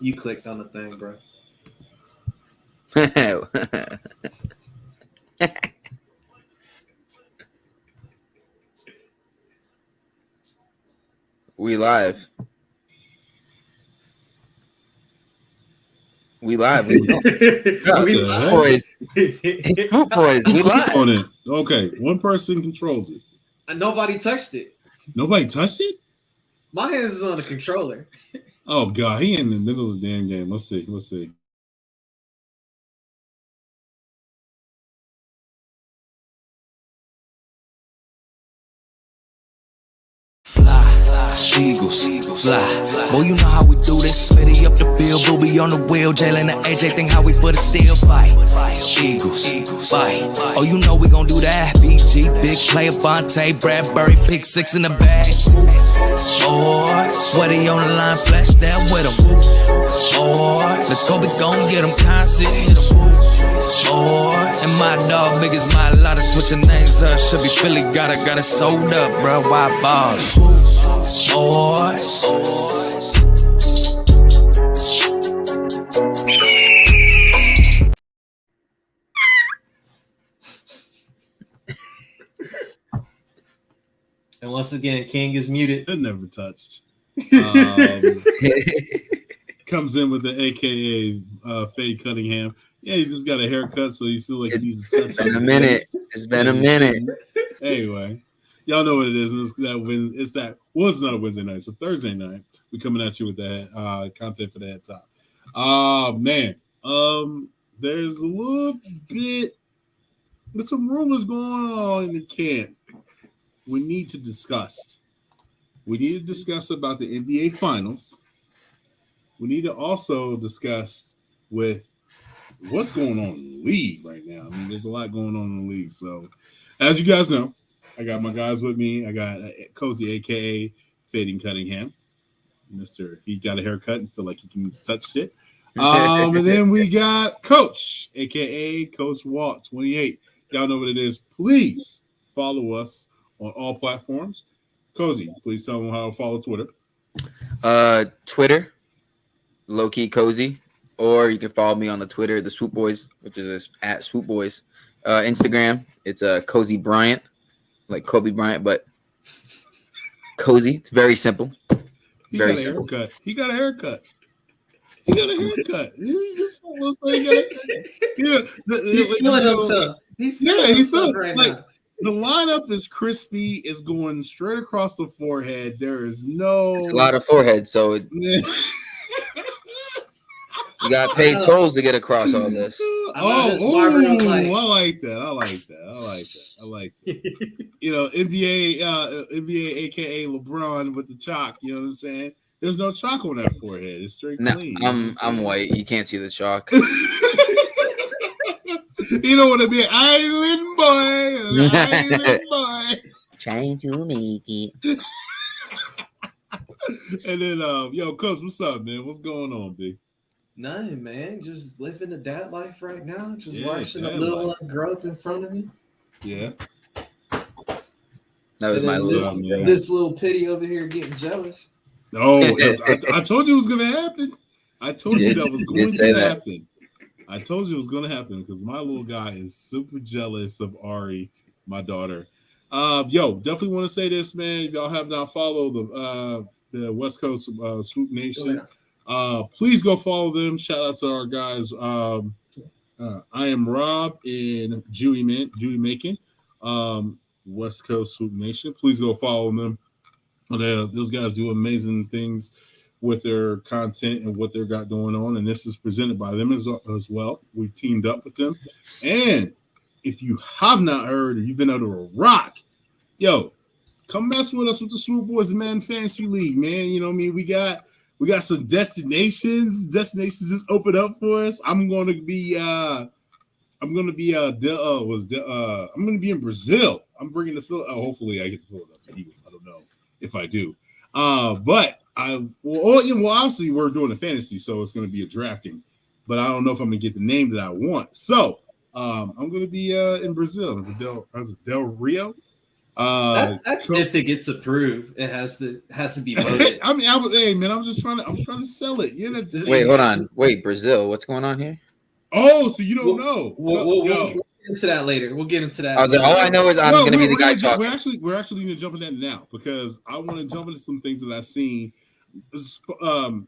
You clicked on the thing, bro. We live. We live. We live. Boys. It's Swoop Boys. We live on it. Okay, one person controls it. Nobody touched it. Nobody touched it? My hands is on the controller. Oh God, he in the middle of the damn game. Let's see. Eagles, fly. Boy, you know how we do this. Smitty up the field, Booby on the wheel. Jalen and AJ think how we put it still fight. Eagles, fight. Oh, you know we gon' do that. BG, big player, Bonte, Bradbury, pick 6 in the bag. Boy, sweaty on the line, flash that with him. Boy, let's go, we gon' get him constant, hit him. Boy, and my dog, big as my lot of switching names up. Should be Philly, got it sold up, bro. Why balls? Boys. And once again, King is muted. It never touched. Comes in with the AKA Fade Cunningham. Yeah, he just got a haircut, so you feel like he needs to touch. It's been a minute. It's been a minute. Anyway, y'all know what it is. It's that it's not a Wednesday night. It's a Thursday night. We coming at you with that content for the head top. Man. There's a little bit. There's some rumors going on in the camp. We need to discuss. We need to discuss about the NBA Finals. We need to also discuss with what's going on in the league right now. I mean, there's a lot going on in the league. So, as you guys know, I got my guys with me. I got Cozy, a.k.a. Fading Cunningham. He got a haircut and feel like he can touch shit. And then we got Coach, a.k.a. Coach Walt, 28. Y'all know what it is. Please follow us on all platforms. Cozy, please tell them how to follow Twitter. Twitter, low-key Cozy. Or you can follow me on the Twitter, the Swoop Boys, which is at Swoop Boys. Instagram, it's Cozy Bryant, like Kobe Bryant, but Cozy. It's very simple. Very simple. He got a haircut. He just looks like he got a haircut. He's feeling himself. He's feeling himself right now. The lineup is crispy. It's going straight across the forehead. There is no... It's a lot of forehead, so... You got to pay tolls to get across all this. I like that. You know, NBA, aka LeBron with the chalk. You know what I'm saying? There's no chalk on that forehead. It's straight clean. I'm white. You can't see the chalk. You don't want to be an island boy. Trying to make it. And then, yo, Coach, what's up, man? What's going on, B? Nothing, man. Just living the dad life right now. Just watching a little one grow up in front of me. Yeah. That was my little this little pity over here getting jealous. No, I told you it was going to happen. I told you that was going to happen. I told you it was going to happen because my little guy is super jealous of Ari, my daughter. Yo, definitely want to say this, man. If y'all have not followed the West Coast Swoop Nation, please go follow them. Shout out to our guys. I am Rob and Dewey Macon, West Coast Swoop Nation. Please go follow them. Those guys do amazing things with their content and what they've got going on, and this is presented by them as well. We teamed up with them, and if you have not heard or you've been under a rock, yo, come mess with us with the Swoop Boys Man Fantasy League, man. You know what I mean? We got some destinations. Destinations just open up for us. I'm going to be in Brazil. I'm bringing the hopefully I get to Philadelphia Eagles. I don't know if I do. But obviously we're doing a fantasy, so it's going to be a drafting. But I don't know if I'm going to get the name that I want. So I'm going to be in Brazil. Del Rio. That's if it gets approved. It has to be voted. I mean, hey man, I was trying to sell it. Yeah, Wait, hold on. Wait, Brazil, what's going on here? Oh, so you don't know? We'll get into that later. We'll get into that. I was like, all I know is I'm going to be the guy talking. We're actually going to jump in that now because I want to jump into some things that I've seen.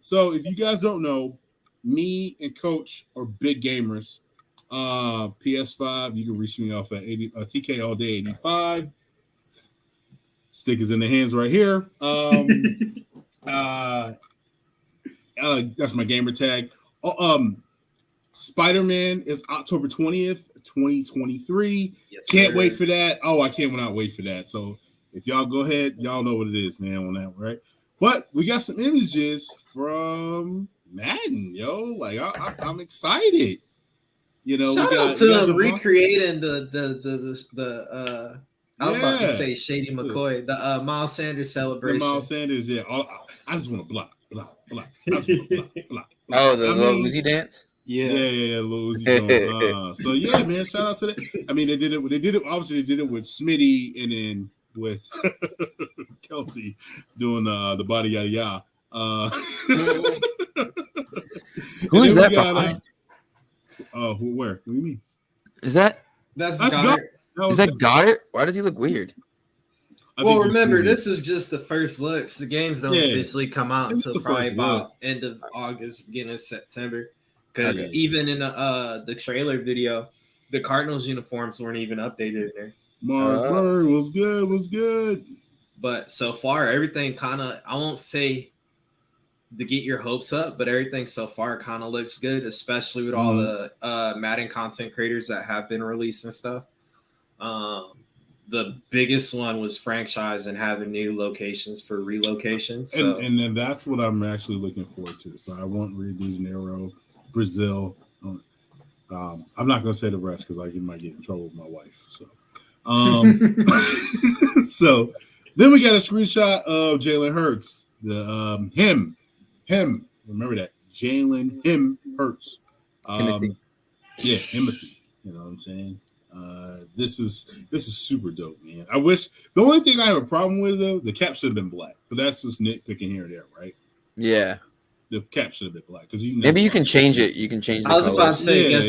So if you guys don't know, me and Coach are big gamers. PS5, you can reach me off at TK All Day 85. Stick is in the hands right here. That's my gamer tag. Spider-Man is October 20th, 2023. Yes, can't wait for that. Oh, I cannot wait for that. So if y'all go ahead, y'all know what it is, man, on that, right? But we got some images from Madden, yo. Like I'm excited. You know, shout out to them recreating the I was about to say Shady McCoy, the Miles Sanders celebration. The Miles Sanders, yeah. I just want to block. Oh, the little Uzi dance? Yeah, Lil Uzi. So yeah, man, shout out to that. I mean, they did it. Obviously, they did it with Smitty and then with Kelsey doing the body yada yada. Who is that behind? Where? What do you mean? Is that's Goddard? Is that Goddard? Why does he look weird? Well, remember, this is just the first looks. The games don't officially come out until probably about end of August, beginning of September. Because even in the trailer video, the Cardinals uniforms weren't even updated in there. Mark Bird was good. But so far, everything kind of, I won't say to get your hopes up, but everything so far kind of looks good, especially with all the Madden content creators that have been releasing stuff. The biggest one was franchise and having new locations for relocations. So. And then that's what I'm actually looking forward to. So I want Rio de Janeiro, Brazil. I'm not going to say the rest because I might get in trouble with my wife. So, so then we got a screenshot of Jalen Hurts. The him. Remember that Jalen Hurts. Timothy. Yeah, Timothy. You know what I'm saying? This is super dope, man. I wish the only thing I have a problem with though, the cap should have been black, but that's just nitpicking here and there, right? Yeah, the cap should have been black because maybe you can change it. You can change. I was about to say, right?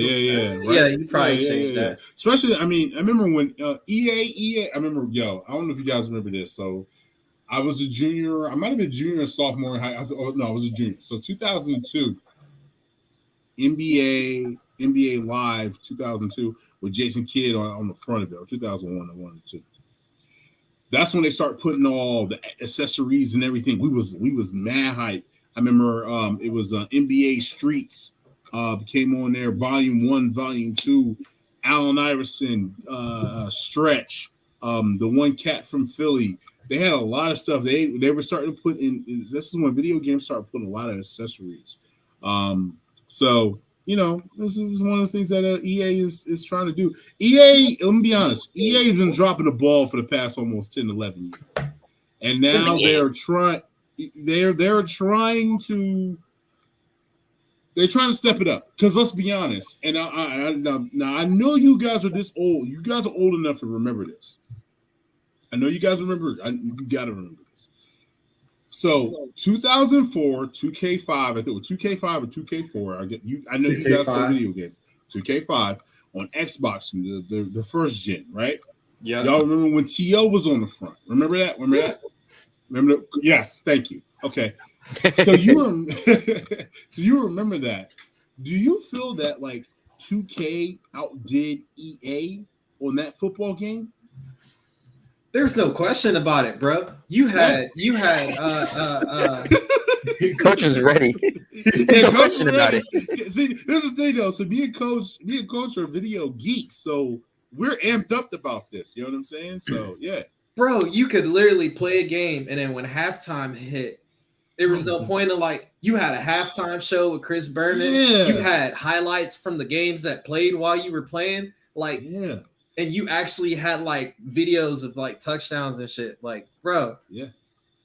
Yeah, you probably change that. Especially, I mean, I remember when EA. I remember, I don't know if you guys remember this. So I was a junior. I might have been junior or sophomore in high. I was a junior. So 2002, NBA Live 2002 with Jason Kidd on the front of it, or 2001 or 1 and 2. That's when they start putting all the accessories and everything. We was mad hype. I remember it was NBA Streets came on there, Volume 1, Volume 2, Allen Iverson, Stretch, the one cat from Philly. They had a lot of stuff. They were starting to put in. This is when video games started putting a lot of accessories. So. You know, this is one of those things that EA is trying to do. EA, let me be honest, EA has been dropping the ball for the past almost 10, 11 years. And now they're trying to step it up. Because let's be honest, and I know you guys are this old. You guys are old enough to remember this. I know you guys remember. You got to remember this. So 2004, 2K5, I think it was 2K5 or 2K4. I know 2K5. You guys play video games. 2K5 on Xbox, the first gen, right? Yeah. Y'all remember when T.O. was on the front? Remember that? Remember that? Yes, thank you. Okay. So you remember that. Do you feel that like 2K outdid EA on that football game? There's no question about it, bro. You had Coach is ready. There's no question about it. See, this is the thing though. So me and Coach are video geeks, so we're amped up about this. You know what I'm saying? So yeah. Bro, you could literally play a game and then when halftime hit, there was no point in like you had a halftime show with Chris Berman. Yeah. You had highlights from the games that played while you were playing. Like yeah. And you actually had like videos of like touchdowns and shit. Like, bro, yeah,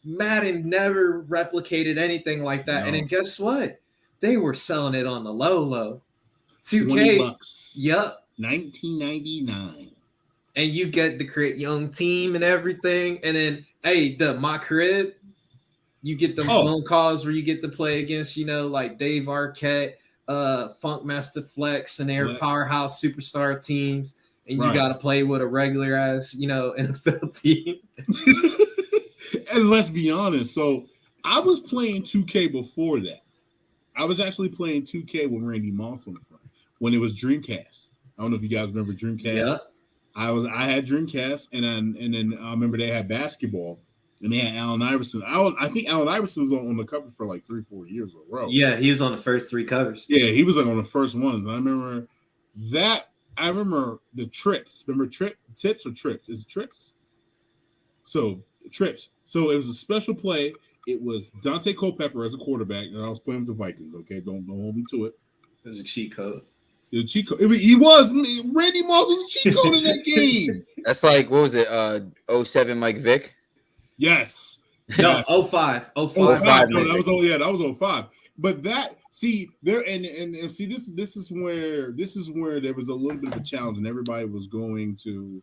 Madden never replicated anything like that. No. And then guess what? They were selling it on the low. $2K. $20. Yep. $19.99. and you get to create young team and everything. And then, hey, my crib, you get the phone calls where you get to play against, like Dave Arquette, Funkmaster Flex, and their powerhouse superstar teams. And you got to play with a regular ass, NFL team. And let's be honest. So I was playing 2K before that. I was actually playing 2K with Randy Moss on the front when it was Dreamcast. I don't know if you guys remember Dreamcast. Yeah. I had Dreamcast, and then I remember they had basketball, and they had Allen Iverson. I think Allen Iverson was on the cover for like 3-4 years in a row. Yeah, he was on the first 3 covers. Yeah, he was like on the first ones. And I remember that. I remember the trips. Remember tips or trips? Is it trips? So trips. So it was a special play. It was Dante Culpepper as a quarterback, and I was playing with the Vikings. Okay, don't hold me to it. It was a cheat code. It was a cheat code. He was. Randy Moss was a cheat code in that game. That's like, what was it? 07 Mike Vick? Yes. No, 05. 05. No, that was 05. But that, see, there and see, this is where there was a little bit of a challenge, and everybody was going to.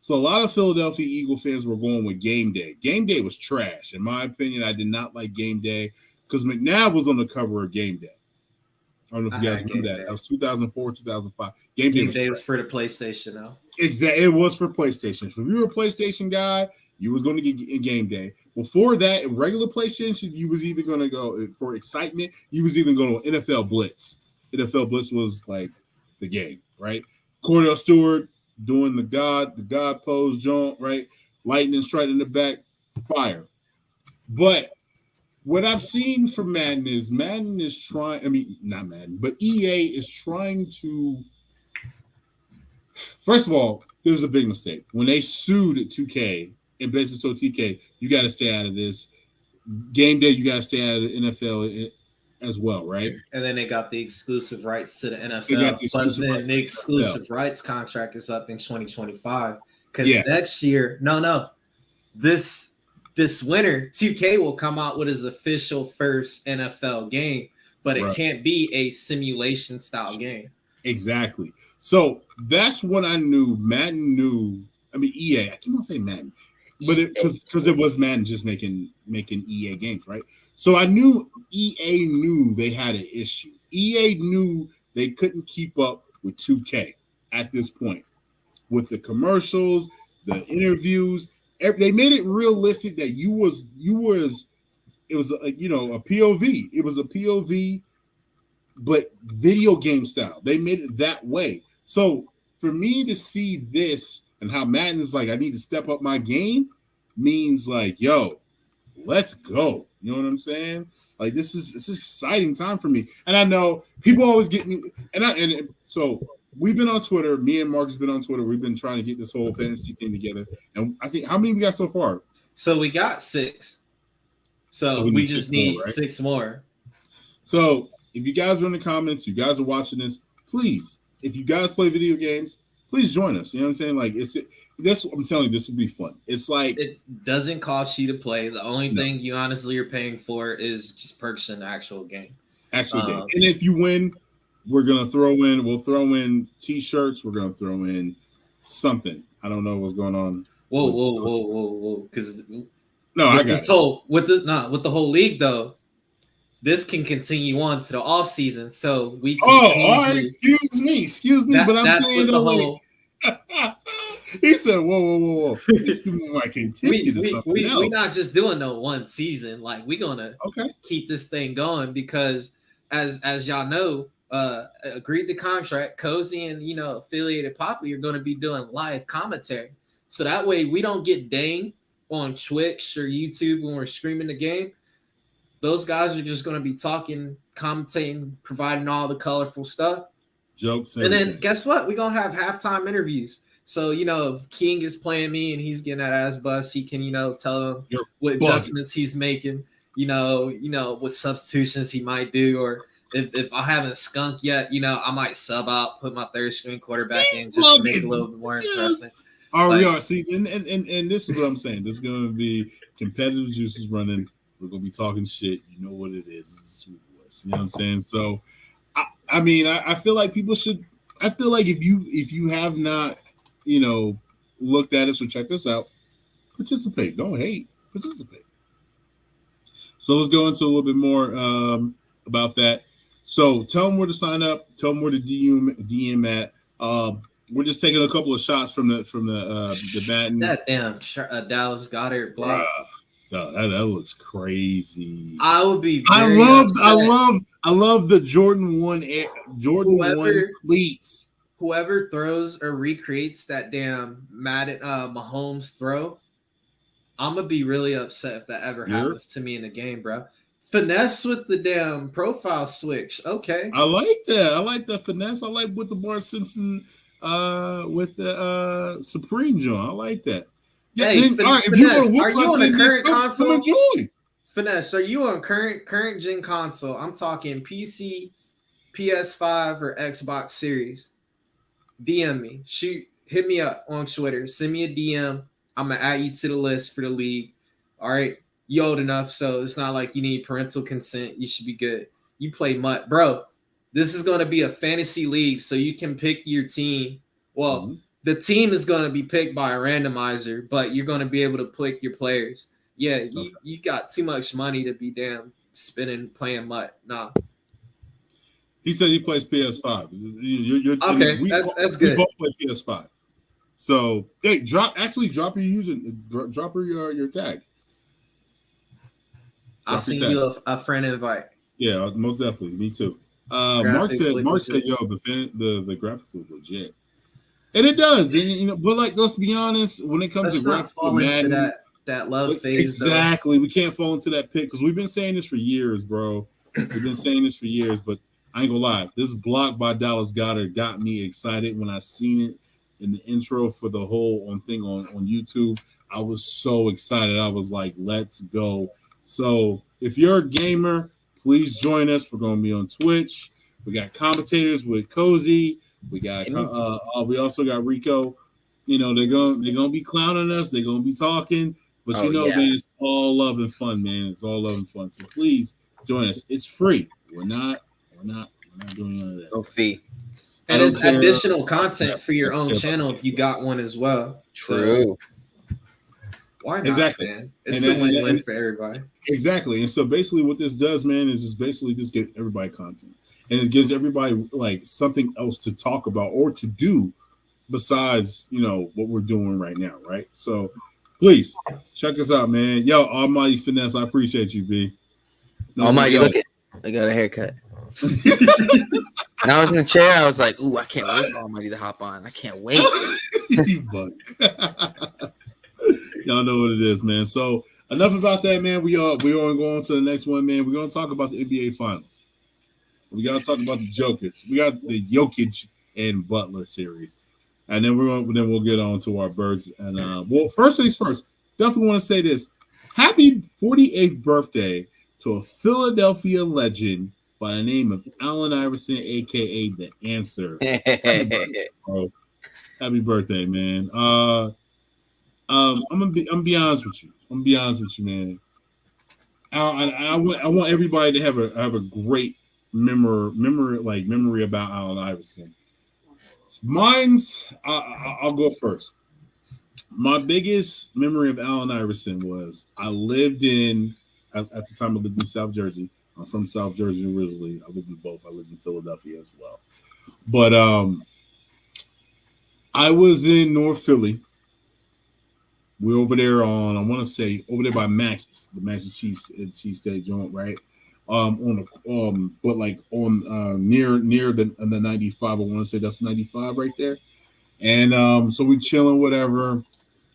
So a lot of Philadelphia Eagle fans were going with Game Day. Game Day was trash, in my opinion. I did not like Game Day because McNabb was on the cover of Game Day. I don't know if you guys remember that. That was 2004, 2005. Game Day was for the PlayStation, though. Exactly, it was for PlayStation. So if you were a PlayStation guy, you was going to get in Game Day. Before that, in regular PlayStation, you was either going to go for excitement. You was even going to NFL Blitz. NFL Blitz was like the game, right? Cordell Stewart doing the God pose jump, right? Lightning strike in the back, fire. But what I've seen from Madden is trying, not Madden, but EA is trying to, first of all, there was a big mistake. When they sued at 2K and basically told TK, you got to stay out of this. Game Day, you got to stay out of the NFL as well, right? And then they got the exclusive rights to the NFL. But then the exclusive rights contract is up in 2025. Because next year, this winter, 2K will come out with his official first NFL game, but it can't be a simulation style game. Exactly. So that's what I knew. Madden knew. EA. I keep on saying Madden, but because it was Madden just making EA games, right? So I knew EA knew they had an issue. EA knew they couldn't keep up with 2K at this point with the commercials, the interviews. They made it realistic that it was a POV. It was a POV, but video game style. They made it that way. So for me to see this and how Madden is like, I need to step up my game, means like, yo, let's go. You know what I'm saying? Like it's an exciting time for me. And I know people always get me, so we've been on Twitter. Me and Mark has been on Twitter. We've been trying to get this whole fantasy thing together. And I think, how many we got so far? So we got 6. So we just need 6 more. So if you guys are in the comments, you guys are watching this, please, if you guys play video games, please join us. You know what I'm saying? Like I'm telling you, this will be fun. It's like it doesn't cost you to play. The only thing you honestly are paying for is just purchasing the actual game. Game. And if you win, we'll throw in t-shirts. We're gonna throw in something. I don't know what's going on. Whoa. Because with the whole league though, this can continue on to the off season. So we can all right, excuse me, but I'm saying the whole. He said, "Whoa! This might continue to something else." We're not just doing no one season. Like we're gonna keep this thing going because, as y'all know, agreed to contract, Cozy and affiliated Poppy are going to be doing live commentary. So that way we don't get dinged on Twitch or YouTube when we're streaming the game. Those guys are just going to be talking, commentating, providing all the colorful stuff. Jokes. And then guess what? We're going to have halftime interviews. So, if King is playing me and he's getting that ass bust, he can, tell him what adjustments he's making, what substitutions he might do. Or if I haven't skunked yet, I might sub out, put my third string quarterback in just to make it a little bit more interesting. We are. See, and this is what I'm saying. This is going to be competitive juices running. We're going to be talking shit. You know what it is. It's a Swoop Boys. You know what I'm saying? So, I feel like people should. I feel like if you have not, looked at it, so check this out. Participate. Don't hate. Participate. So let's go into a little bit more about that. So tell them where to sign up. Tell them where to DM at. We're just taking a couple of shots from the Batten. That damn Dallas Goedert block. That looks crazy. I would be. I love the Jordan 1 cleats. Whoever throws or recreates that damn Mahomes throw, I'm gonna be really upset if that ever happens to me in a game, bro. Finesse with the damn profile switch. Okay. I like that. I like that finesse. I like with the Bart Simpson with the Supreme joint. I like that. Yeah, hey, then, all right, Finesse, are you on the current console? Enjoy. Finesse, are you on current gen console? I'm talking PC, PS5, or Xbox Series. DM me. Hit me up on Twitter. Send me a DM. I'm gonna add you to the list for the league. All right. You old enough, so it's not like you need parental consent. You should be good. You play MUT. Bro, this is gonna be a fantasy league, so you can pick your team. Well, the team is going to be picked by a randomizer, but you're going to be able to pick your players. Yeah, you got too much money to be damn playing MUT. Nah. He said he plays PS5. Okay, that's good. We both play PS5. So, hey, drop your user, drop your tag. I'll send you a friend invite. Yeah, most definitely. Me too. Mark said, yo, the graphics look legit. And it does, but like, let's be honest, when it comes to graphics, Madden, that love phase. Exactly, we can't fall into that pit because we've been saying this for years, bro. We've been saying this for years, but I ain't gonna lie, this block by Dallas Goedert got me excited when I seen it in the intro for the whole thing on YouTube. I was so excited. I was like, let's go. So if you're a gamer, please join us. We're gonna be on Twitch. We got commentators with Cozy. We got we also got Rico. They're gonna be clowning us. They're gonna be talking, but man, it's all love and fun, man. It's all love and fun. So please join us. It's free. We're not doing none of this. No fee. And it's additional content for your own channel if you got one as well. True. So, why not, exactly, man? It's a win-win for everybody. Exactly. And so basically what this does, man, is just basically just get everybody content. And it gives everybody like something else to talk about or to do besides, what we're doing right now, right? So please check us out, man. Yo, Almighty Finesse, I appreciate you, B. Almighty, look at I got a haircut. And I was in the chair, I was like, ooh, I can't wait for Almighty to hop on. I can't wait. Y'all know what it is, man. So enough about that, man. We are going to go on to the next one, man. We're going to talk about the NBA Finals. We got to talk about the Jokic. We got the Jokic and Butler series, and then we'll get on to our birds. And first things first, definitely want to say this: happy 48th birthday to a Philadelphia legend by the name of Allen Iverson, aka the Answer. Happy birthday, man! I'm gonna be honest with you. I'm gonna be honest with you, man. I want everybody to have a great memory about Allen Iverson. I'll go first. My biggest memory of Allen Iverson was I lived at the time I lived in South Jersey. I'm from South Jersey originally. I lived in both. I lived in Philadelphia as well. But I was in North Philly. We're over there on, I want to say, over there by Max's, the Max's cheesesteak joint, right? Near the 95. I want to say that's 95 right there. And so we chilling, whatever.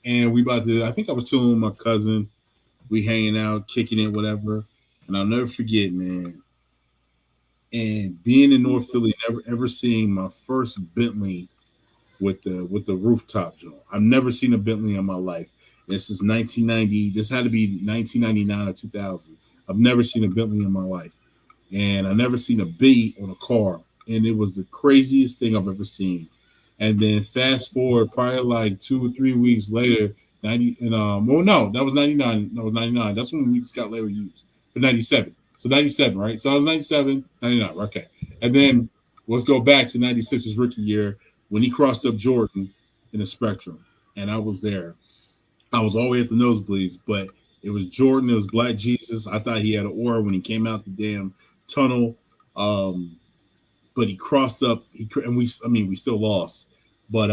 And I think I was chilling with my cousin. We hanging out, kicking it, whatever. And I'll never forget, man. And being in North Philly, never ever seeing my first Bentley with the rooftop joint. I've never seen a Bentley in my life. This is 1990. This had to be 1999 or 2000. I've never seen a Bentley in my life. And I've never seen a B on a car. And it was the craziest thing I've ever seen. And then fast forward, probably like 2 or 3 weeks later, that was 99. No, it was 99. That's when we Scott Larry used. But 97. So 97, right? So I was 97, 99. Okay. And then let's go back to 96's rookie year when he crossed up Jordan in the Spectrum. and I was there. I was all the way at the nosebleeds, but it was Jordan. It was Black Jesus. I thought he had an aura when he came out the damn tunnel. But he crossed up. We still lost, but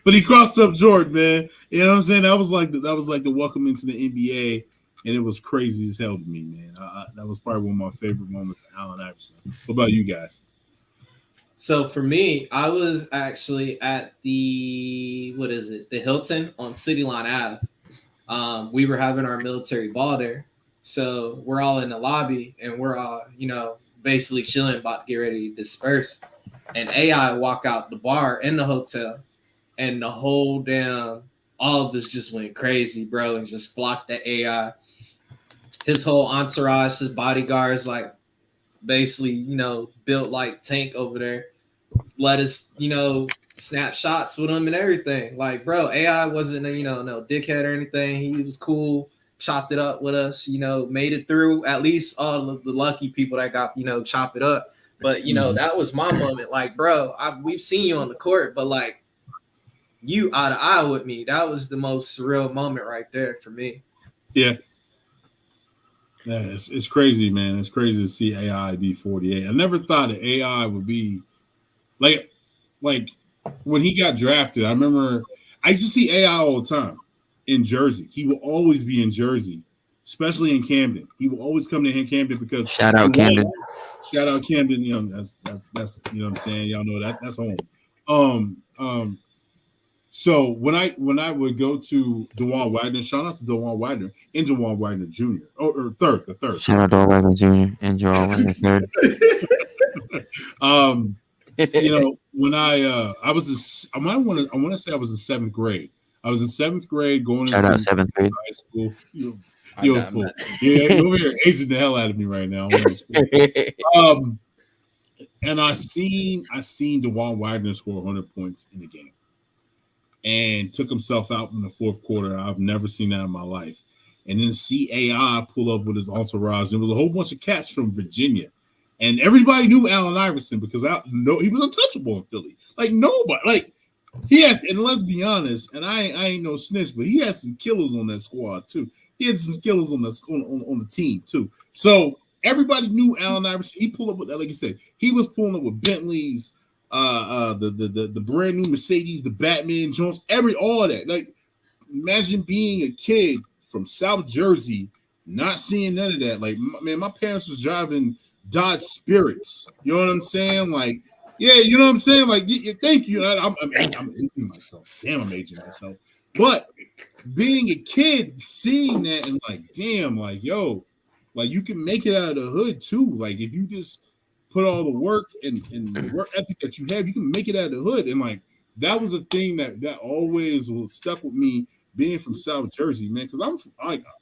but he crossed up Jordan, man. You know what I'm saying? That was like the welcome into the NBA, and it was crazy as hell to me, man. That was probably one of my favorite moments of Allen Iverson. What about you guys? So for me, I was actually at the Hilton on City Line Ave. We were having our military ball there, so we're all in the lobby and we're all, basically chilling, about to get ready to disperse. And AI walk out the bar in the hotel, and the whole all of us just went crazy, bro, and just flocked to AI. His whole entourage, his bodyguards, like basically, built like tank over there. Let us, snap shots with him and everything. Like, bro, AI wasn't no dickhead or anything. He was cool, chopped it up with us, made it through. At least all of the lucky people that got, chop it up. But that was my moment. Like, bro, we've seen you on the court, but like you eye to eye with me. That was the most surreal moment right there for me. Yeah. Yeah, it's crazy, man. It's crazy to see AI be 48. I never thought that AI would be like when he got drafted. I remember I used to see AI all the time in Jersey. He will always be in Jersey, especially in Camden. He will always come to Camden because shout out Camden. Shout out Camden. That's what I'm saying. Y'all know that's home. So when I would go to DeJuan Wagner, shout out to DeJuan Wagner and DeJuan Wagner Jr. Or the third. Shout out to DeJuan Wagner Jr. and DeJuan Wagner third. When I want to say I was in seventh grade. I was in seventh grade going shout into out seventh grade high school. You're a fool. Yeah, you're over here aging the hell out of me right now. And I seen DeJuan Wagner score 100 points in the game. And took himself out in the fourth quarter. I've never seen that in my life. And then see AI pull up with his entourage. There was a whole bunch of cats from Virginia. And everybody knew Allen Iverson because he was untouchable in Philly. Like nobody. Like he had, and let's be honest, and I ain't no snitch, but he had some killers on that squad too. He had some killers on the team too. So everybody knew Allen Iverson. He pulled up with that, like you said, he was pulling up with Bentleys, the brand new Mercedes, the Batman Jones, all of that. Like, imagine being a kid from South Jersey, not seeing none of that. Like, man, my parents was driving Dodge Spirits. You know what I'm saying? Like, yeah, you know what I'm saying? Like, thank you. I'm aging myself. Damn, I'm aging myself. But being a kid, seeing that and like, damn, like, yo, like you can make it out of the hood too. Like, if you just put all the work and the work ethic that you have, you can make it out of the hood. And like that was a thing that always was stuck with me being from South Jersey, man. Because I'm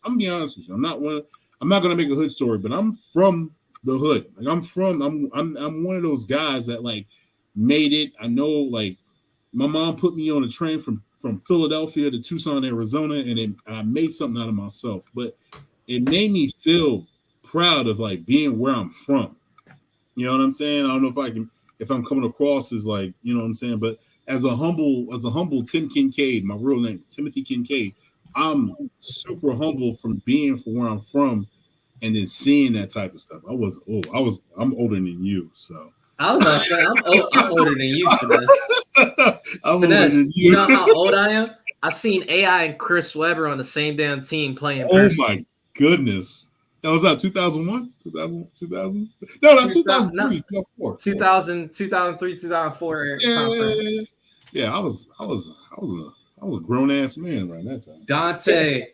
gonna be honest with you, I'm not gonna make a hood story, but I'm from the hood. Like I'm one of those guys that like made it. I know like my mom put me on a train from Philadelphia to Tucson, Arizona, and I made something out of myself. But it made me feel proud of like being where I'm from. You know what I'm saying? I don't know if I'm coming across as like, you know what I'm saying, but as a humble Tim Kincaid, my real name, Timothy Kincaid, I'm super humble from being from where I'm from and then seeing that type of stuff. I'm older than you, so. I was about to say, I'm older than you, Finesse. I'm older than you. You know how old I am? I seen AI and Chris Webber on the same damn team playing. Oh my goodness. That was that 2001? 2000? No, that's 2003, 2004. 2003, 2004. Yeah, I was a grown ass man right that time. Dante.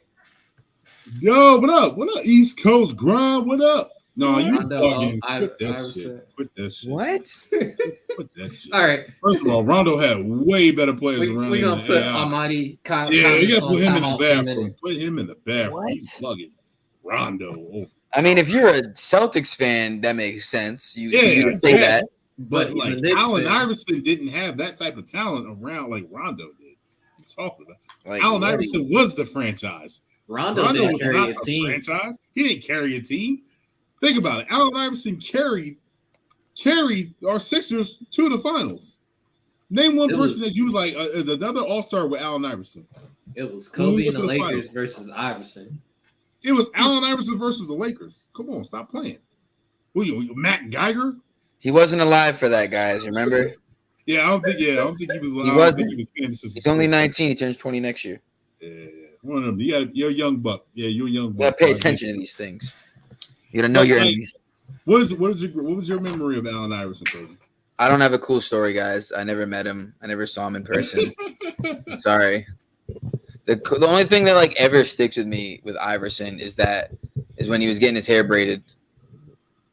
Yo, what up? What up? East Coast grind, what up? No, you fucking quit that shit. What? Quit that shit. All right. First of all, Rondo had way better players around. We're gonna put Almighty Kyle. Yeah, you gotta put him in the bathroom. Put him in the bathroom. He's plugging Rondo over. I mean, if you're a Celtics fan, that makes sense. You say that. But like Allen Iverson didn't have that type of talent around like Rondo did. You talking about? Like, Allen Iverson was the franchise. Rondo didn't carry a team. Franchise. He didn't carry a team. Think about it. Allen Iverson carried our Sixers to the finals. Name one person that you like. Another All-Star with Allen Iverson. It was Kobe and the Lakers versus Iverson. It was Allen Iverson versus the Lakers. Come on, stop playing. Who you, Matt Geiger? He wasn't alive for that, guys. Remember? Yeah, I don't think he was. He wasn't. He's only 19. He turns 20 next year. Yeah, one of them. You're a young buck. Yeah, you're a young buck. You gotta pay attention to these things. You gotta know your enemies. What was your memory of Allen Iverson, Cozy? I don't have a cool story, guys. I never met him. I never saw him in person. Sorry. The only thing that like ever sticks with me with Iverson is when he was getting his hair braided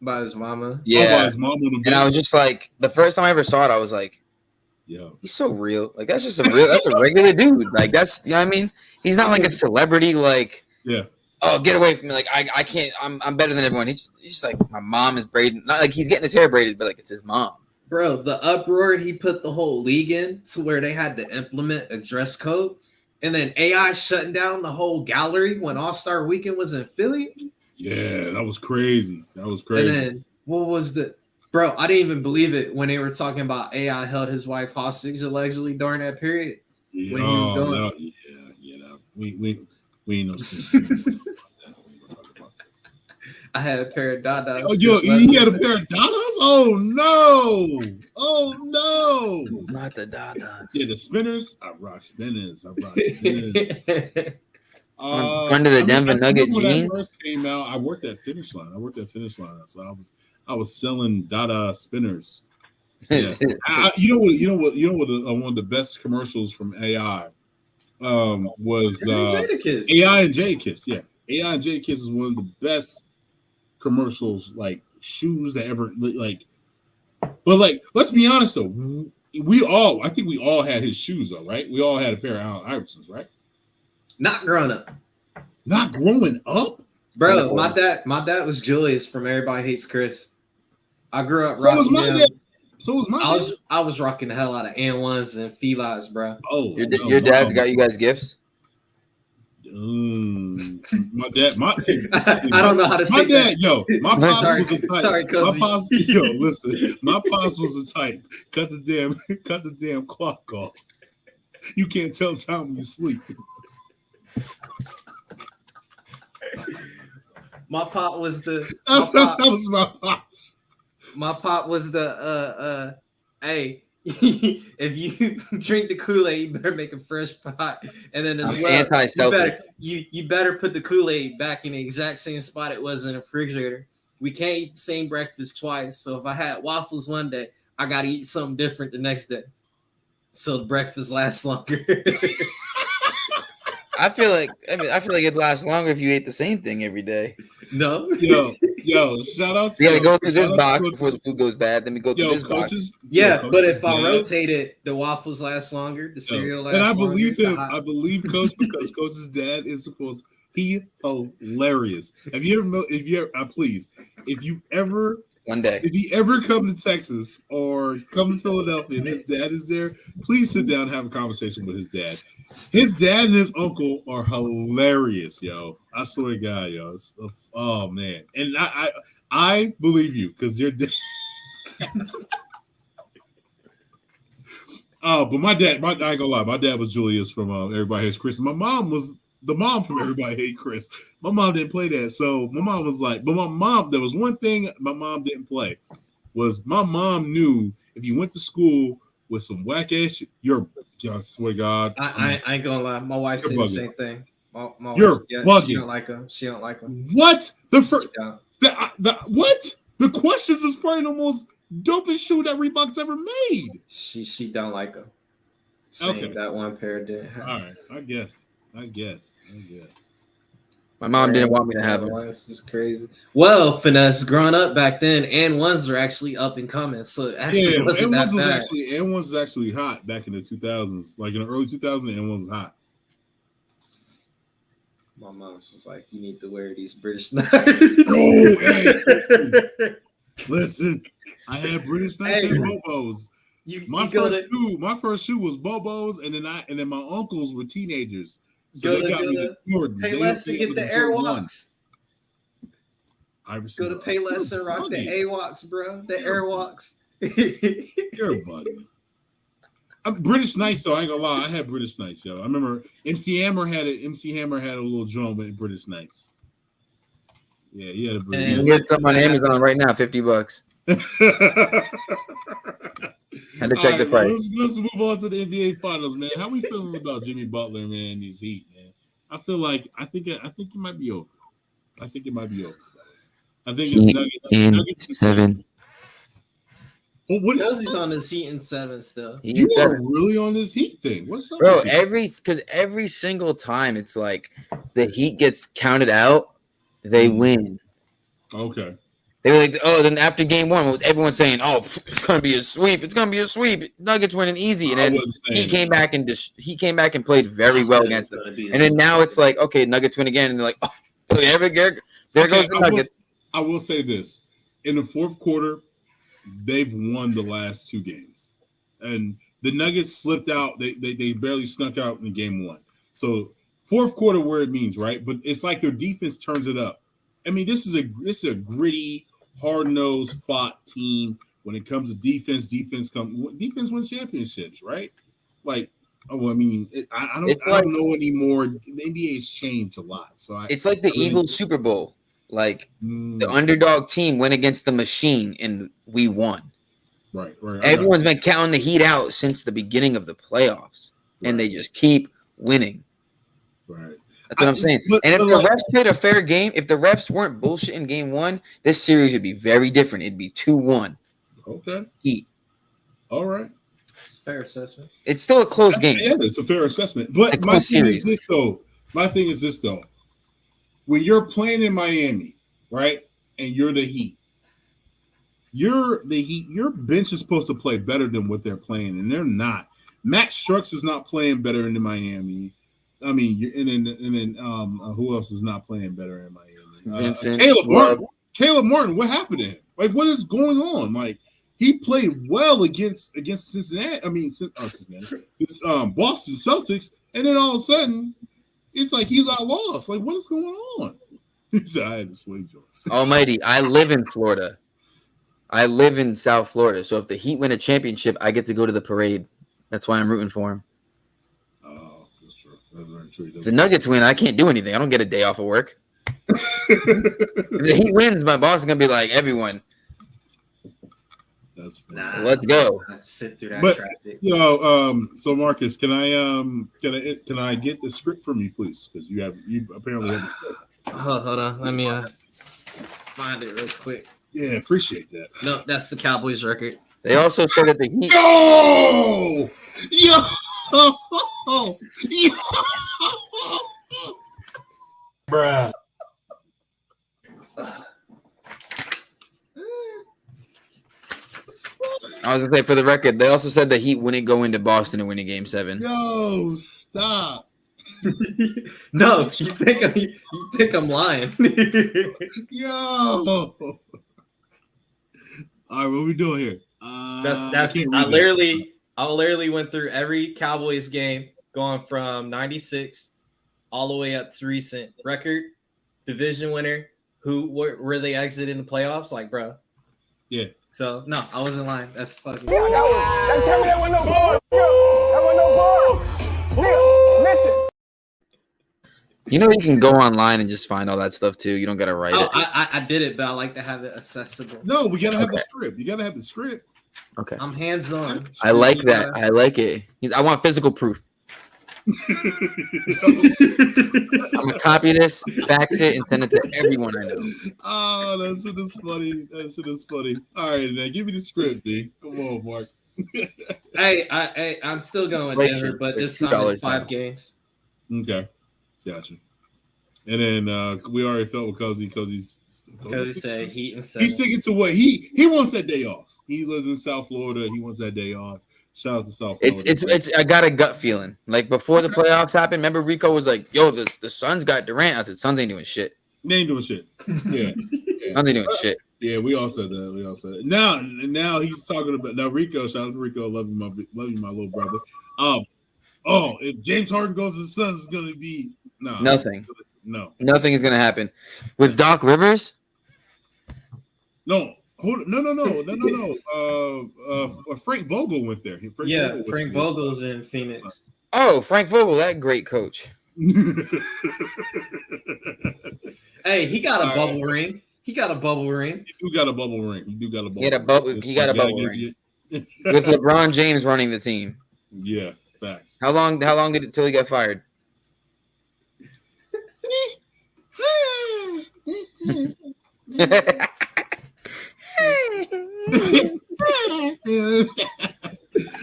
by his mama. Yeah, by his mama and I was just like, the first time I ever saw it, I was like, "Yo, he's so real. Like that's just that's a regular dude. Like that's you know what I mean. He's not like a celebrity. Like oh, get away from me. Like I can't. I'm better than everyone. He's just like my mom is braiding. Not like he's getting his hair braided, but like it's his mom. Bro, the uproar he put the whole league in to where they had to implement a dress code. And then AI shutting down the whole gallery when All-Star Weekend was in Philly. Yeah, that was crazy. And then what was bro? I didn't even believe it when they were talking about AI held his wife hostage allegedly during that period when he was going. No, we ain't no. I had a pair of Dadas. Oh, he had a pair of Dadas? Oh no! Not the Dadas. Yeah, the spinners. I rock spinners. Under the Denver Nugget jeans. When that first came out, I worked at Finish Line. So I was selling Dada spinners. Yeah. You know what? One of the best commercials from AI was AI and Jadakiss. Yeah, AI and Jadakiss is one of the best commercials, like shoes that ever like. But like, let's be honest though, I think we all had his shoes though, right? We all had a pair of Allen Iversons, right? Not growing up. Not growing up, bro. My dad was Julius from Everybody Hates Chris. I grew up. So was my dad. So was my dad. I was rocking the hell out of N1s and Felines, bro. Oh, your dad's got you guys gifts. My dad, I don't know how to say that. My pops was a type. Sorry, Cozy. Listen, my pops was a type. Cut the damn clock off. You can't tell time when you sleep. My pop was that was my pops. My pop was the hey. If you drink the Kool-Aid, you better make a fresh pot. And then as well, anti-Celtic. You better put the Kool-Aid back in the exact same spot it was in the refrigerator. We can't eat the same breakfast twice. So if I had waffles one day, I gotta eat something different the next day. So the breakfast lasts longer. I feel like it lasts longer if you ate the same thing every day. No. Yo, shout out to you gotta go through this box before the food goes bad. Then we go through this box. Yeah, but if I rotate it, the waffles last longer, the cereal lasts longer. And I believe him. I believe Coach because Coach's dad is supposed he hilarious. If you ever one day, if you ever come to Texas or come to Philadelphia and his dad is there, please sit down and have a conversation with his dad. His dad and his uncle are hilarious, yo. I swear to God, yo. Oh man, and I believe you because you're. But my dad, I ain't gonna lie, my dad was Julius from Everybody Hates Chris. My mom was the mom from Everybody Hates Chris. My mom didn't play that, so my mom was like, but my mom. There was one thing my mom didn't play. Was my mom knew if you went to school with some whack ass shit, I swear to God. I ain't gonna lie. My wife said the same thing. My you're bugging. She don't like him. She don't like him. What? What? The questions is probably the most dopest shoe that Reebok's ever made. She don't like him. Same that one pair did. All right. I guess. My mom didn't want me to have them. This is crazy. Well, Finesse, growing up back then, N1s were actually up and coming. So actually wasn't that bad. N1s was actually hot back in the 2000s. Like in the early 2000s, N1 was hot. My mom was like, you need to wear these British Knights. Oh, hey. Listen, I had British Knights and Bobos. My first shoe was Bobos, and then my uncles were teenagers. So they got me the Jordans. Payless to get the Airwalks. Go to Payless and rock the AWOX, bro. The Airwalks. You're a buddy. British Knights, though. I ain't gonna lie. I had British Knights, yo. I remember MC Hammer had a little drum with British Knights. Yeah, he had a British. You can get some on Amazon right now, $50. Had to check the price. Let's move on to the NBA Finals, man. How we feeling about Jimmy Butler, man? These Heat, man. I think it might be over. I think it might be over, fellas. I think it's Nuggets 7. Well, he's on his Heat in 7 still. You are really on this Heat thing. What's up, bro? Every single time it's like the Heat gets counted out, they win. Okay. They were like, oh, then after game 1, what was everyone saying? Oh, it's gonna be a sweep. It's gonna be a sweep. Nuggets winning easy, and then he came back and played very well against them. And then now it's like, okay, Nuggets win again, and they're like, oh, there goes the Nuggets. I will say this: in the fourth quarter, they've won the last 2 games, and the Nuggets slipped out. They barely snuck out in game 1. So fourth quarter, where it means right, but it's like their defense turns it up. I mean, this is a gritty, hard-nosed, fought team. When it comes to defense wins championships, right? Like, I don't know anymore. The NBA's changed a lot, so it's like the Eagles Super Bowl. Like the underdog team went against the machine, and we won. Right. Everyone's been counting the Heat out since the beginning of the playoffs, and they just keep winning. Right. That's what I'm saying. And if the refs played a fair game, if the refs weren't bullshit in game 1, this series would be very different. It'd be 2-1. Okay. Heat. All right. It's a fair assessment. It's still a close game. Yeah, it's a fair assessment. But my thing is this, though. When you're playing in Miami, right, and you're the Heat, your bench is supposed to play better than what they're playing, and they're not. Max Strux is not playing better in Miami. I mean, and then who else is not playing better in Miami? Caleb Martin. What happened to him? Like, what is going on? Like, he played well against Cincinnati. I mean, Cincinnati. It's Boston Celtics, and then all of a sudden, it's like he got lost. Like, what is going on? He said, "I had to swing joints." Almighty, I live in Florida. I live in South Florida, so if the Heat win a championship, I get to go to the parade. That's why I'm rooting for him. Oh, that's true. That's very true. If the Nuggets win, I can't do anything. I don't get a day off of work. If the Heat wins, my boss is gonna be like, everyone. That's nah, let's go. Sit through that traffic. So Marcus, can I get the script from you, please? Because you apparently have the script. Hold on. Let me find it real quick. Yeah, appreciate that. No, that's the Cowboys record. They also said that the Heat. Bruh. I was gonna say, for the record, they also said the Heat wouldn't go into Boston and win a game 7. Yo, stop. No, you think I'm lying. Yo. All right, what we doing here? That's I literally went through every Cowboys game going from 96 all the way up to recent record, division winner, where they exited in the playoffs, like, bro. Yeah. So no, I wasn't lying. That's fucking. Yeah, that was no bar. That was no bar. Nigga, listen. You know, you can go online and just find all that stuff too. You don't gotta write it. I did it, but I like to have it accessible. No, we gotta have the script. You gotta have the script. Okay. I'm hands on. I like that. I like it. I want physical proof. I'm gonna copy this, fax it, and send it to everyone I know. Oh, that shit is funny. All right, man, give me the script, D. Come on, Mark. I'm still going with Denver, but this time in 5 games. Okay, gotcha. And then we already felt with Cozy. Cozy said Heat and 7. He's sticking to what he wants that day off. He lives in South Florida. He wants that day off. Shout out to South Florida. It's I got a gut feeling. Like before the playoffs happened, remember Rico was like, yo, the Suns got Durant. I said, Suns ain't doing shit. They ain't doing shit. Yeah. Suns ain't doing shit. Yeah, we all said that. Now he's talking about Rico. Shout out to Rico. Love you, my little brother. If James Harden goes to the Suns, it's gonna be nothing. No. Nothing is gonna happen. With Doc Rivers? No. No. Frank Vogel went there. Frank Vogel's in Phoenix. Oh, Frank Vogel, that great coach. Hey, he got a bubble ring. He got a bubble ring. He do got a bubble ring. He got a bubble ring with LeBron James running the team. Yeah, facts. How long did it till he got fired?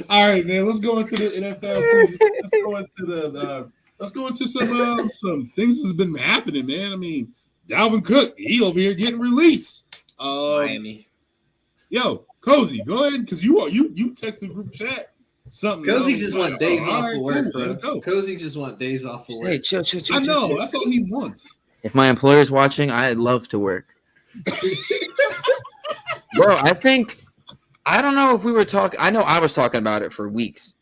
All right, man. Let's go into the NFL season. Let's go into some things that's been happening, man. I mean, Dalvin Cook, he over here getting released. Miami. Yo, Cozy, go ahead because you texted group chat something. Cozy just want days off of work, bro. Cozy just want days off of work. Hey, chill. I know that's all he wants. If my employer's watching, I'd love to work. Bro, I don't know if we were talking. I know I was talking about it for weeks,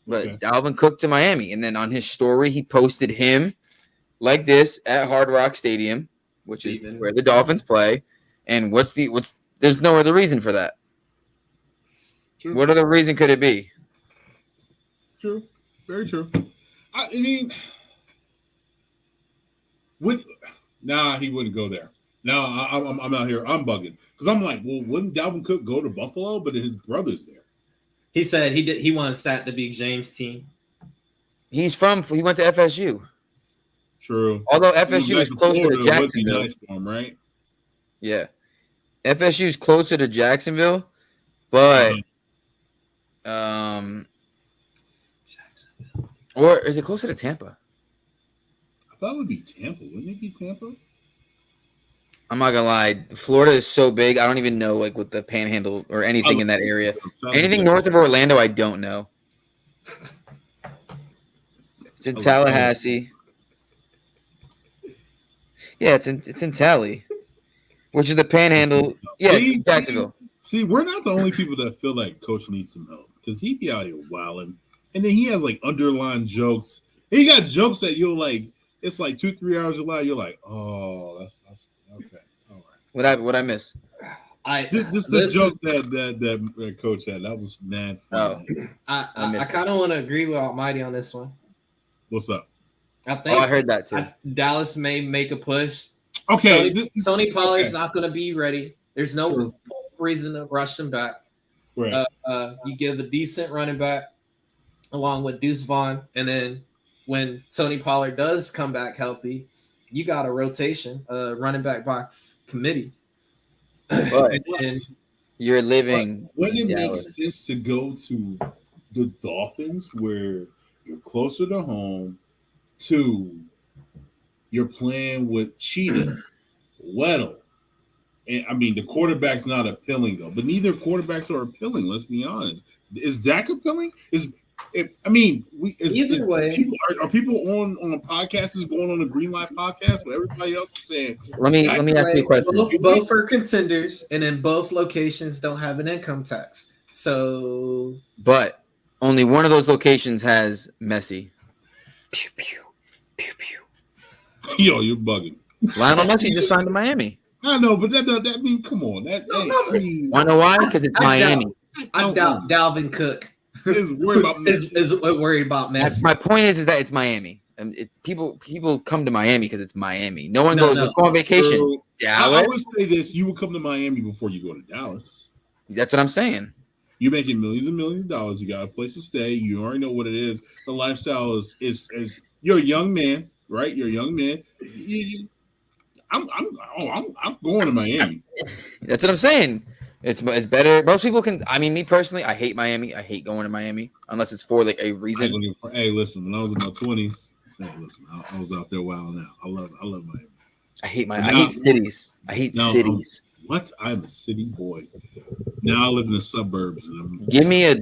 but okay. Dalvin Cook to Miami, and then on his story, he posted him like this at Hard Rock Stadium, which is where the Dolphins play. And there's no other reason for that. True. What other reason could it be? True, very true. I mean, he wouldn't go there. Now I'm out here. I'm bugging because I'm like, well, wouldn't Dalvin Cook go to Buffalo? But his brother's there. He said he wants that to be James' team. He went to FSU. True. Although FSU is closer to Jacksonville, nice for him, right? Yeah, FSU is closer to Jacksonville, but Jacksonville. Or is it closer to Tampa? I thought it would be Tampa. Wouldn't it be Tampa? I'm not gonna lie. Florida is so big. I don't even know what the Panhandle or anything in that area. Anything north of Orlando, I don't know. It's in Tallahassee. Yeah, it's in Tally, which is the Panhandle. Yeah, Jacksonville. See, we're not the only people that feel like Coach needs some help because he be out here wilding, and then he has underlined jokes. He got jokes that you'll like. It's like 2-3 hours of live. You're like, oh, that's okay. All right. What I miss? This the joke that coach had. That was mad fun. Oh, I kind of want to agree with Almighty on this one. What's up? I heard that too. Dallas may make a push. Okay, Tony Pollard's not going to be ready. There's no reason to rush him back. Right. You give a decent running back along with Deuce Vaughn, and then when Tony Pollard does come back healthy, you got a rotation, running back by committee. But you're living. When it makes sense to go to the Dolphins, where you're closer to home, you're playing with Cheetah, Weddle, and I mean the quarterback's not appealing though. But neither quarterbacks are appealing. Let's be honest. Is Dak appealing? Either way, are people on podcasts going on the Greenlight podcast where everybody else is saying? Let me ask you a question. Both are contenders, and then both locations don't have an income tax. So, but only one of those locations has Messi. Pew pew pew pew. Yo, you're bugging. Lionel Messi just signed to Miami. I know, but that mean, come on. Wanna know why? Because it's Miami. I doubt Dalvin Cook is worried about Messi. is worried about Messi. My point is that it's Miami. And people come to Miami because it's Miami. No one goes, let's go on vacation. So, I would say this: you would come to Miami before you go to Dallas. That's what I'm saying. You're making millions and millions of dollars. You got a place to stay. You already know what it is. The lifestyle is you're a young man, right? You're a young man. I'm going to Miami. That's what I'm saying. It's better. Most people can. I mean, me personally, I hate Miami. I hate going to Miami unless it's for a reason. Hey, listen. When I was in my 20s, I was out there wilding out. I love Miami. I hate cities. I hate cities. What? I'm a city boy. Now I live in the suburbs. Give me a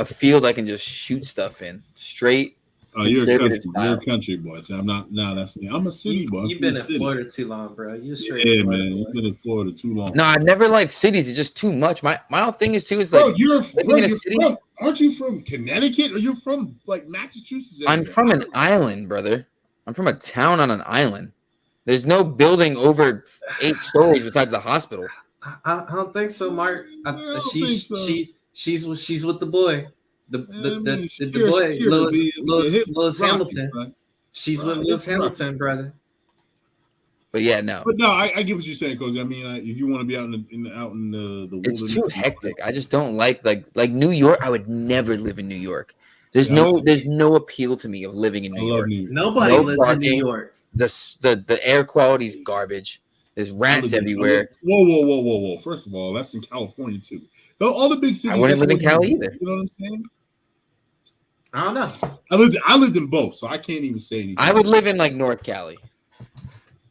field I can just shoot stuff in straight. Oh, you're a country boy. So I'm not. No, that's me. I'm a city boy. You've been in Florida too long, bro. You're straight. Yeah, man. You've been in Florida too long. No, I never liked cities. It's just too much. My whole thing is too is like. Bro, aren't you from Connecticut? Or you're from Massachusetts? I'm from an island, brother. I'm from a town on an island. There's no building over 8 stories besides the hospital. I don't think so, Mark. I don't think so. She's with the boy. The boy, Lewis Hamilton. Right? She's with Lewis Hamilton, brother. But yeah, no. But no, I get what you're saying, Cozy. I mean, if you want to be out in the wilderness, it's too hectic. I just don't like New York. I would never live in New York. There's no appeal to me of living in New York. Nobody lives in New York. The air quality is garbage. There's rats everywhere. Whoa! First of all, that's in California too. All the big cities. I wouldn't live in Cali either. You know what I'm saying? I don't know. I lived in both, so I can't even say anything. I would live in like North Cali.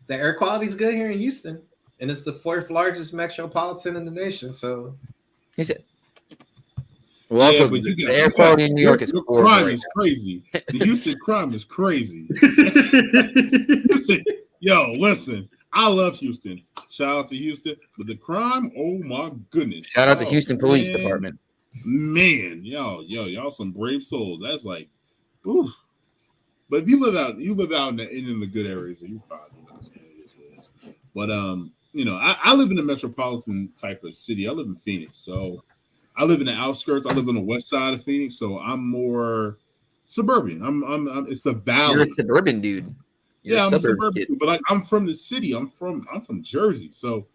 The air quality is good here in Houston, and it's the 4th largest metropolitan in the nation. So, is it? Well, also, the air quality in New York is horrible. Crime is crazy. The Houston crime is crazy. Houston, yo, listen. I love Houston. Shout out to Houston, but the crime, oh my goodness! Shout out to Houston Police Department. Man, y'all some brave souls. That's like, oof. But if you live out in the good areas, you're fine. You know what I'm saying? It is what it is. But I live in a metropolitan type of city. I live in Phoenix, so I live in the outskirts. I live on the west side of Phoenix, so I'm more suburban. I'm it's a valley. You're a suburban dude. I'm a suburban dude, but I'm from the city. I'm from Jersey, so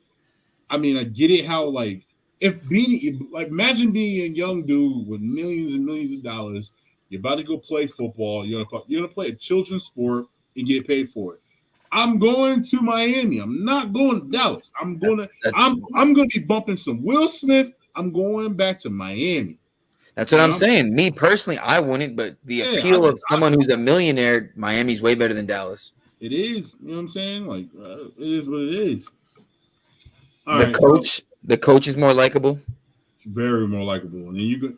I mean, I get it. How imagine being a young dude with millions and millions of dollars. You're about to go play football. You're gonna play a children's sport and get paid for it. I'm going to Miami. I'm not going to Dallas. I'm gonna be bumping some Will Smith. I'm going back to Miami. That's what I'm saying. Me personally, I wouldn't, but the appeal of someone who's a millionaire, Miami's way better than Dallas. It is. You know what I'm saying? Like it is what it is. The coach is more likable. Very more likable, and then you're gonna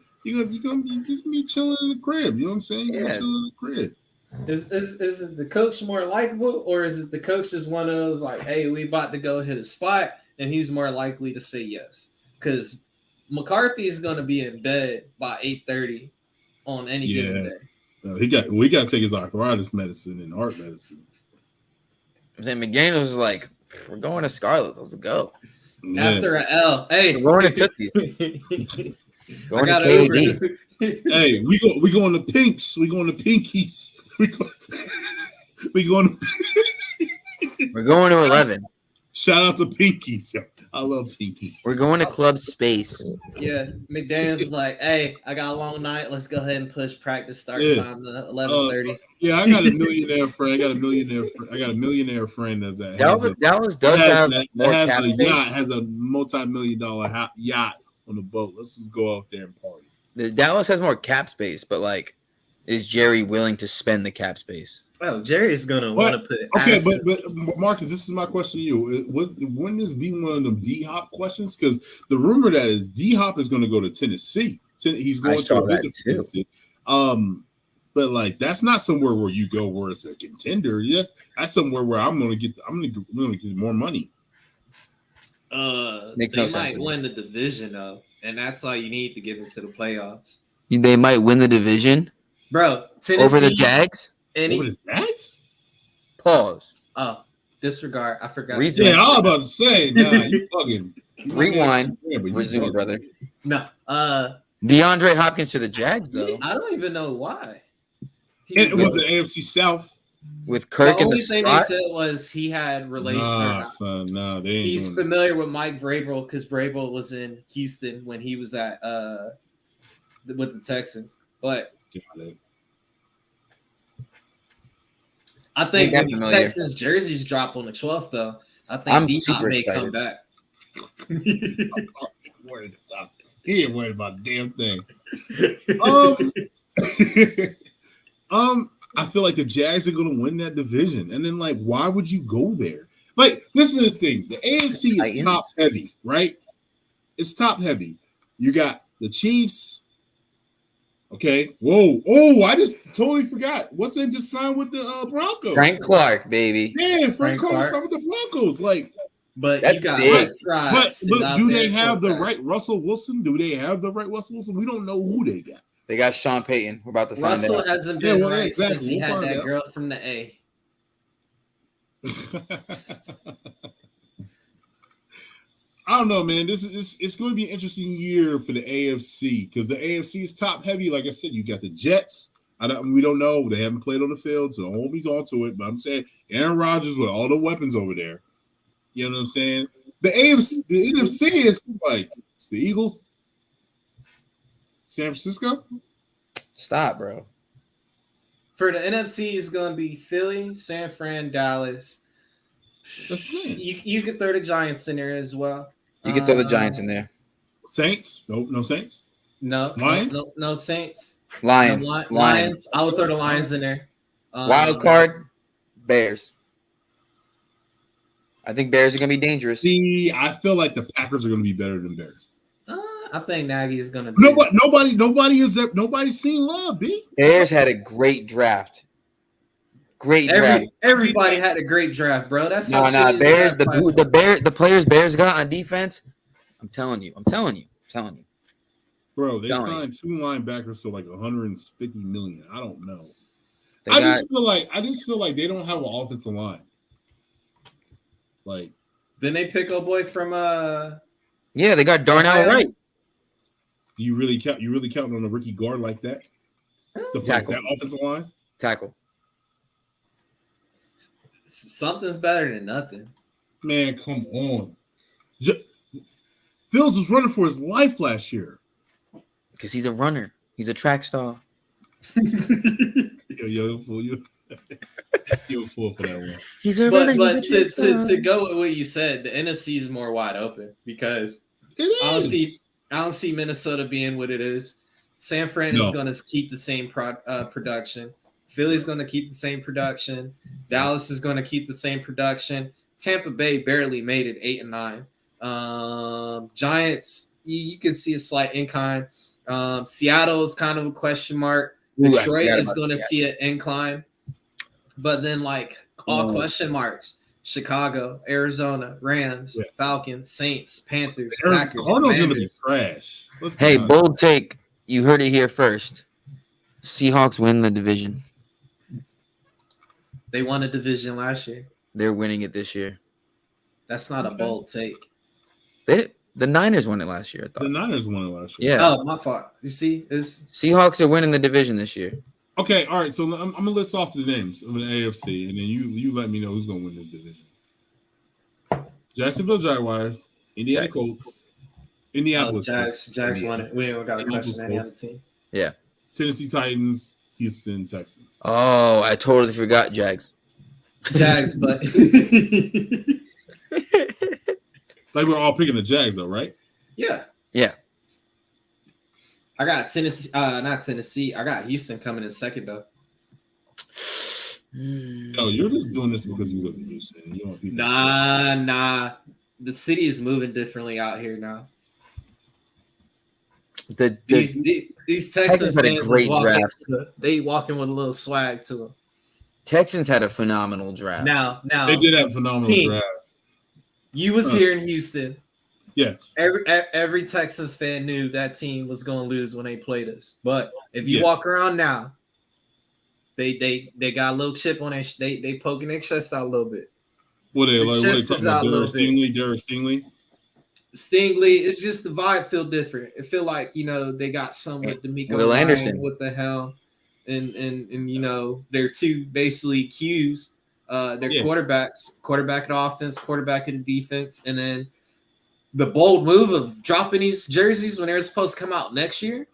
be chilling in the crib. You know what I'm saying? You're chilling in the crib. Is it the coach more likable, or is it the coach just one of those like, hey, we about to go hit a spot, and he's more likely to say yes? Because McCarthy is going to be in bed by 8:30 on any given day. We got to take his arthritis medicine and heart medicine. I'm saying McDaniels is like, we're going to Scarlet. Let's go. Yeah. After an L, hey, we're going to Tootsies. Going to KD. Hey, we going to Pinks. We going to Pinkies. We're going to 11. Shout out to Pinkies. I love Pinky. We're going to Club Space. Yeah, McDaniels is like, hey, I got a long night. Let's go ahead and push practice start time to 11:30. Yeah, I got a millionaire friend. I got a millionaire friend that's at Dallas does have a multi-million-dollar yacht on the boat. Let's just go out there and party. Dallas has more cap space, but like, is Jerry willing to spend the cap space? Well, Jerry is gonna want to put it. Okay, but Marcus, this is my question to you. Wouldn't this be one of them D-Hop questions? Because the rumor that is D-Hop is going to go to Tennessee. He's going to visit Tennessee. But like that's not somewhere where you go where it's a contender. Yes, that's somewhere where I'm gonna get more money. They might win the division though, and that's all you need to get into the playoffs. They might win the division, bro. Tennessee, over the Jags. Over the Jags? Pause. Oh, disregard. I forgot. Yeah, I was about to say. Nah, you fucking rewind. Resume, brother. No. DeAndre Hopkins to the Jags though. I don't even know why. It was an AFC South with Kirk in the slot. The only thing they said was he had relations. He's familiar with Mike Vrabel because Vrabel was in Houston when he was at with the Texans. But I think when the Texans jerseys drop on the 12th, though, I think D-Hop may come back. He ain't worried about a damn thing. I feel like the Jags are going to win that division. And then, like, why would you go there? Like, this is the thing. The AFC is top heavy, right? It's top heavy. You got the Chiefs. Okay. Whoa. Oh, I just totally forgot. What's his name just signed with the Broncos? Frank Clark, baby. Yeah, Frank Clark signed with the Broncos. Like, but you got but do they have the right Russell Wilson? Do they have the right Russell Wilson? We don't know who they got. They got Sean Payton. We're about to find out. Russell hasn't been right since he had that girl from the A. I don't know, man. It's going to be an interesting year for the AFC because the AFC is top heavy. Like I said, you got the Jets. We don't know. They haven't played on the field, so don't hold me onto it. But I'm saying Aaron Rodgers with all the weapons over there. You know what I'm saying? The AFC, the NFC is like it's the Eagles, San Francisco. Stop, bro. For the NFC, it's going to be Philly, San Fran, Dallas. That's the thing. You could throw the Giants in there as well. You can throw the Giants in there. Saints? No Saints. No, Lions? no Saints. Lions. No, Lions. Lions. I would throw the Lions in there. Wild card, Bears. I think Bears are going to be dangerous. See, I feel like the Packers are going to be better than Bears. I think Nagy is going to. Nobody's seen love. B. Bears had a great draft. Everybody had a great draft, bro. That's no. Bears, the players Bears got on defense. I'm telling you. Bro, they signed 2 linebackers to like 150 million. I don't know. I just feel like they don't have an offensive line. Like, then they pick a boy from yeah, they got Darnell Wright. You really counting on a rookie guard like that? That offensive line? Tackle. Something's better than nothing. Man, come on. Fields was running for his life last year. Because he's a runner. He's a track star. Yo, fool you. You're a fool for that one. He's a runner. But to go with what you said, the NFC is more wide open because I don't see Minnesota being what it is. San Fran is going to keep the same production. Philly's going to keep the same production. Dallas is going to keep the same production. Tampa Bay barely made it 8-9. Giants, you can see a slight incline. Seattle is kind of a question mark. Detroit is going to see an incline. But then, like, all question marks. Chicago, Arizona, Rams, Falcons, Saints, Panthers, Packers. Cardinals going to be trash. Hey, bold take. You heard it here first. Seahawks win the division. They won a division last year. They're winning it this year. That's not a bold take. The Niners won it last year, I thought. The Niners won it last year. Yeah. Oh, my fault. You see? Seahawks are winning the division this year. Okay, all right. So I'm going to list off the names of the AFC, and then you let me know who's going to win this division. Jacksonville Jaguars, Indiana Colts, Indianapolis. Jags won it. We ain't got a question any other team. Yeah. Tennessee Titans, Houston Texans. Oh, I totally forgot Jags. Jags, but like we're all picking the Jags, though, right? Yeah. I got Tennessee. Not Tennessee. I got Houston coming in second, though. No, you're just doing this because you live in Houston. You want people Nah. The city is moving differently out here now. These Texans had a great draft. They walking with a little swag to them. Texans had a phenomenal draft. Now they did have a phenomenal draft. You was here in Houston. Yes. Every Texas fan knew that team was going to lose when they played us. But if you walk around now, they got a little chip on their they poking their chest out a little bit. What they talking about? Derek Stingley. Stingley, it's just the vibe feel different. It feel like, they got some with D'Amico Will Anderson with the helm, and they're two basically Qs. They're quarterback of offense, quarterback of the defense, and then the bold move of dropping these jerseys when they're supposed to come out next year.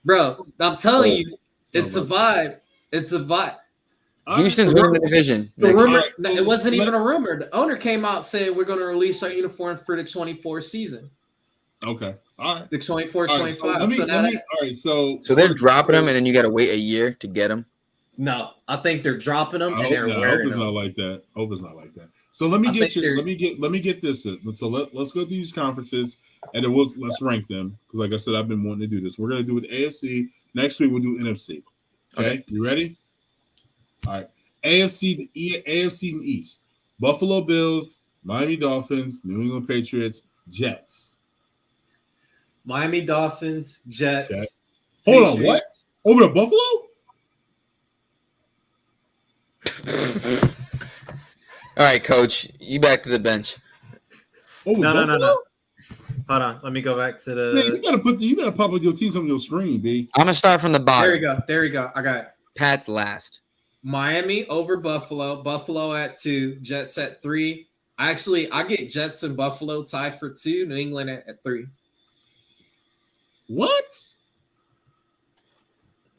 Bro, I'm telling you, it's a vibe. It's a vibe. Houston's winning the division. The rumor, it wasn't even a rumor. The owner came out saying we're going to release our uniform for the 24 season. Okay. All right. The 24-25. So they're dropping them, and then you got to wait a year to get them? No, I think they're dropping them, and they're wearing them. I hope it's not like that. So let me get this. So let's go through these conferences, and then let's rank them, because like I said, I've been wanting to do this. We're going to do it AFC. Next week, we'll do NFC. Okay. You ready? All right. AFC and East. Buffalo Bills, Miami Dolphins, New England Patriots, Jets. Miami Dolphins, Jets. Hold on, what? Over to Buffalo? All right, coach. You back to the bench. Oh, No. Hold on. Let me go back to the. Man, you gotta pop up your teams on your screen, B. I'm gonna start from the bottom. There we go. I got it. Pat's last. Miami over Buffalo. Buffalo at 2. Jets at 3. I get Jets and Buffalo tied for 2. New England at 3. What?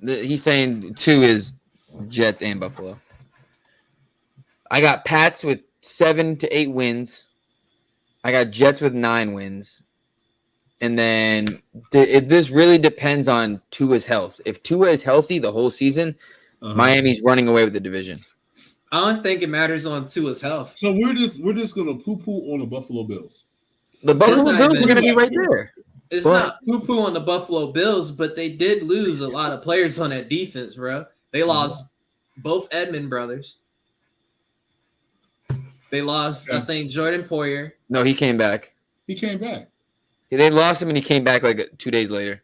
He's saying 2 is Jets and Buffalo. I got Pats with 7 to 8 wins. I got Jets with 9 wins. And then this really depends on Tua's health. If Tua is healthy the whole season, Miami's running away with the division. I don't think it matters on Tua's health. So we're just gonna poo-poo on the Buffalo Bills. The Buffalo Bills are gonna be right there. It's not poo-poo on the Buffalo Bills, but they did lose a lot of players on that defense, bro. They lost both Edmond brothers. They lost, I think, Jordan Poyer. No, he came back. He came back. They lost him and he came back like 2 days later.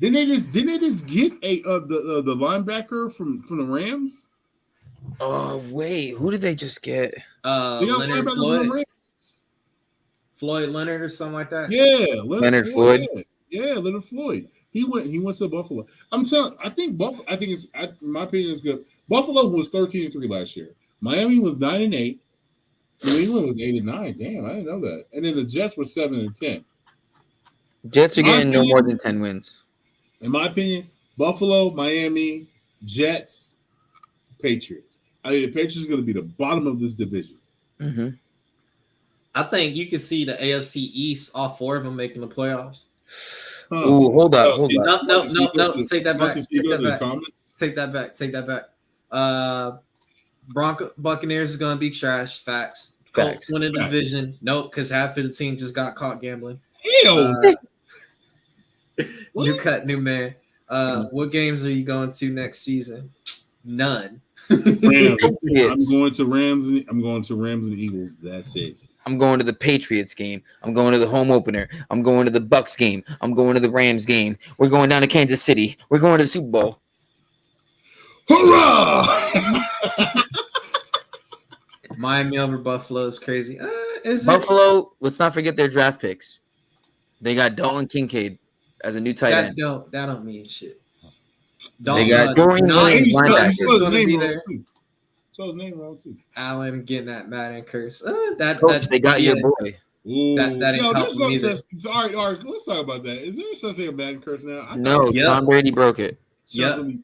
Didn't they just get the linebacker from the Rams? Oh wait, who did they just get? Leonard Floyd. Floyd Leonard or something like that. Yeah, Leonard Floyd. Yeah, Leonard Floyd. He went to Buffalo. I think my opinion is good. Buffalo was 13-3 last year. Miami was 9-8. New England was 8-9. Damn, I didn't know that. And then the Jets were 7-10. Jets are getting no more than 10 wins. In my opinion, Buffalo, Miami, Jets, Patriots. I think the Patriots are going to be the bottom of this division. Mm-hmm. I think you can see the AFC East, all 4 of them making the playoffs. Ooh, hold up. No. Take that back. Buccaneers is going to be trash. Facts. Colts win the division. Nope, because half of the team just got caught gambling. Hell. New cut, new man. What games are you going to next season? None. Rams. I'm going to Rams and Eagles. That's it. I'm going to the Patriots game. I'm going to the home opener. I'm going to the Bucks game. I'm going to the Rams game. We're going down to Kansas City. We're going to the Super Bowl. Hurrah! Miami over Buffalo is crazy. Buffalo, let's not forget their draft picks. They got Dalton Kincaid as a new tight end. That don't mean shit. They got Dorian Williams linebacker. So his name wrong too. Allen getting that Madden curse. Coach, they got your boy. Ooh. That ain't helping me either. All right, let's talk about that. Is there such thing as a Madden curse now? No, Tom Brady broke it.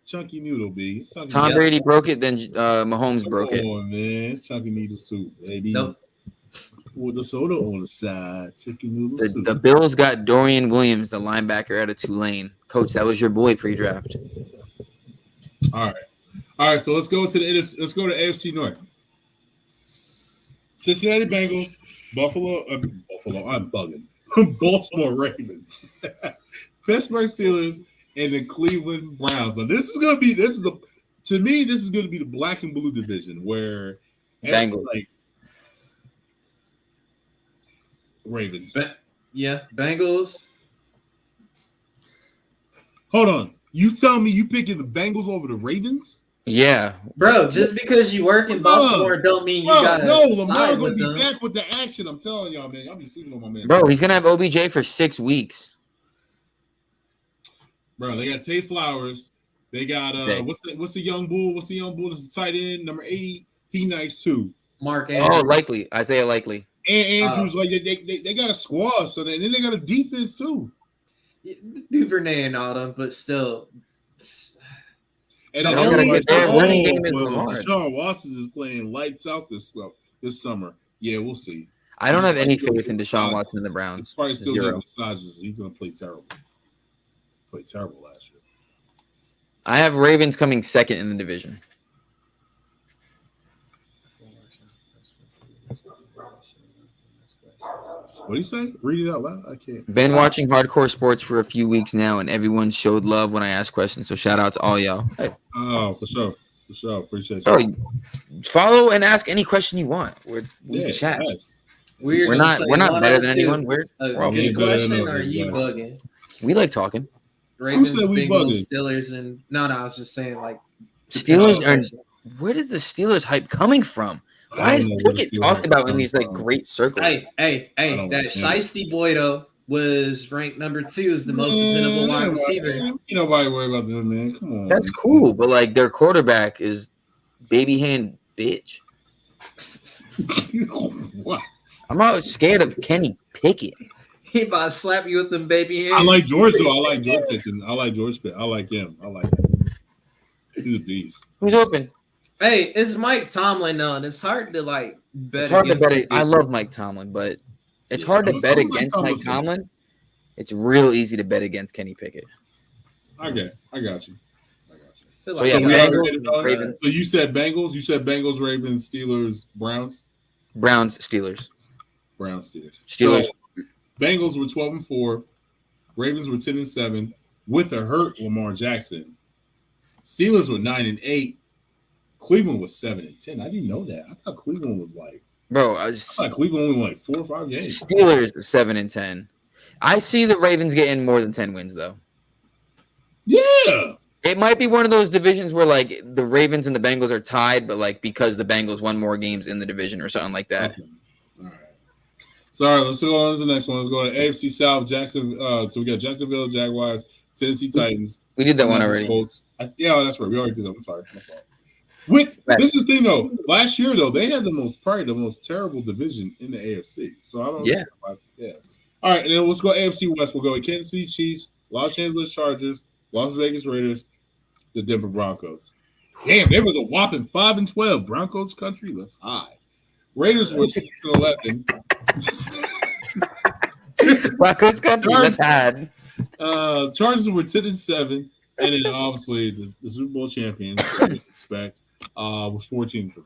Chunky noodle, B. Tom Brady broke it, then Mahomes broke it. Come on, man. It's chunky noodle soup, baby. Nope. With the soda on the side. Chicken noodle soup. The Bills got Dorian Williams, the linebacker out of Tulane. Coach, that was your boy pre-draft. All right. So let's go to AFC North. Cincinnati Bengals, Buffalo. I'm bugging. Baltimore Ravens, Pittsburgh Steelers, and the Cleveland Browns. Now this is going to be the black and blue division where Bengals. Ravens. Bengals. Hold on. You tell me you picking the Bengals over the Ravens? Yeah. Bro, just because you work in Baltimore don't mean you gotta Lamar gonna be back with the action. I'm telling y'all, man. Y'all be sleeping on my man. Bro, he's gonna have OBJ for 6 weeks. Bro, they got Tay Flowers. They got what's the young bull? What's the young bull? That's the tight end, number 80. He nice too. Mark Andrews. Oh, likely. Isaiah Likely. And Andrews, they got a squad, so then they got a defense too. Duvernay and all them, but still. And running game is Lamar. Deshaun Watson is playing lights out this summer. Yeah, we'll see. I don't have any faith in Deshaun Watson and the Browns. It's probably still getting massages. He's gonna play terrible. Played terrible last year. I have Ravens coming second in the division. What do you say? Read it out loud. I can't. Been watching hardcore sports for a few weeks now, and everyone showed love when I asked questions. So shout out to all y'all. Hey. Oh, for sure. Appreciate you. Bro, follow and ask any question you want. We can chat. Nice. We're not better than anyone. We're a good question, or are you bugging? We like talking. Ravens, Bengals, Steelers, and no, I was just saying like Steelers are. Where is the Steelers hype coming from? Why is Pickett talked about in these like great circles? Hey, that Shiesty boy though was ranked number 2 as the most dependable wide receiver. You nobody worry about them, man. Come on. That's cool, but like their quarterback is baby hand bitch. What? I'm not scared of Kenny Pickett. He about to slap you with them baby hands. I like George though. I like George Pickens. I like George Pickens. I like him. He's a beast. Who's open? Hey, it's Mike Tomlin though, and it's hard to like bet. It's hard to bet. I love Mike Tomlin, but it's hard to bet against Mike Tomlin. It's real easy to bet against Kenny Pickett. Okay, I got you. So yeah, Ravens. So you said Bengals. You said Bengals, Ravens, Steelers, Browns. Steelers. So Bengals were 12-4. Ravens were 10-7 with a hurt Lamar Jackson. Steelers were 9-8. Cleveland was 7-10. I didn't know that. I thought Cleveland was like. I thought Cleveland only won like 4 or 5 games. Steelers 7-10. I see the Ravens getting more than 10 wins though. Yeah. It might be one of those divisions where like the Ravens and the Bengals are tied, but like because the Bengals won more games in the division or something like that. Okay. All right. So all right, let's go on to the next one. Let's go to AFC South. So we got Jacksonville Jaguars, Tennessee Titans. We did that one already. Colts. Yeah, that's right. We already did that. I'm sorry. This is the thing though. Last year though, they had probably the most terrible division in the AFC. So I don't. Yeah. All right, and then let's go AFC West. We'll go with Kansas City Chiefs, Los Angeles Chargers, Las Vegas Raiders, the Denver Broncos. Damn, there was a whopping 5-12. Broncos country, that's high. Raiders were 6-11. Broncos country, that's bad. Chargers were 10-7, and then obviously the Super Bowl champions, we expect, was 14-3.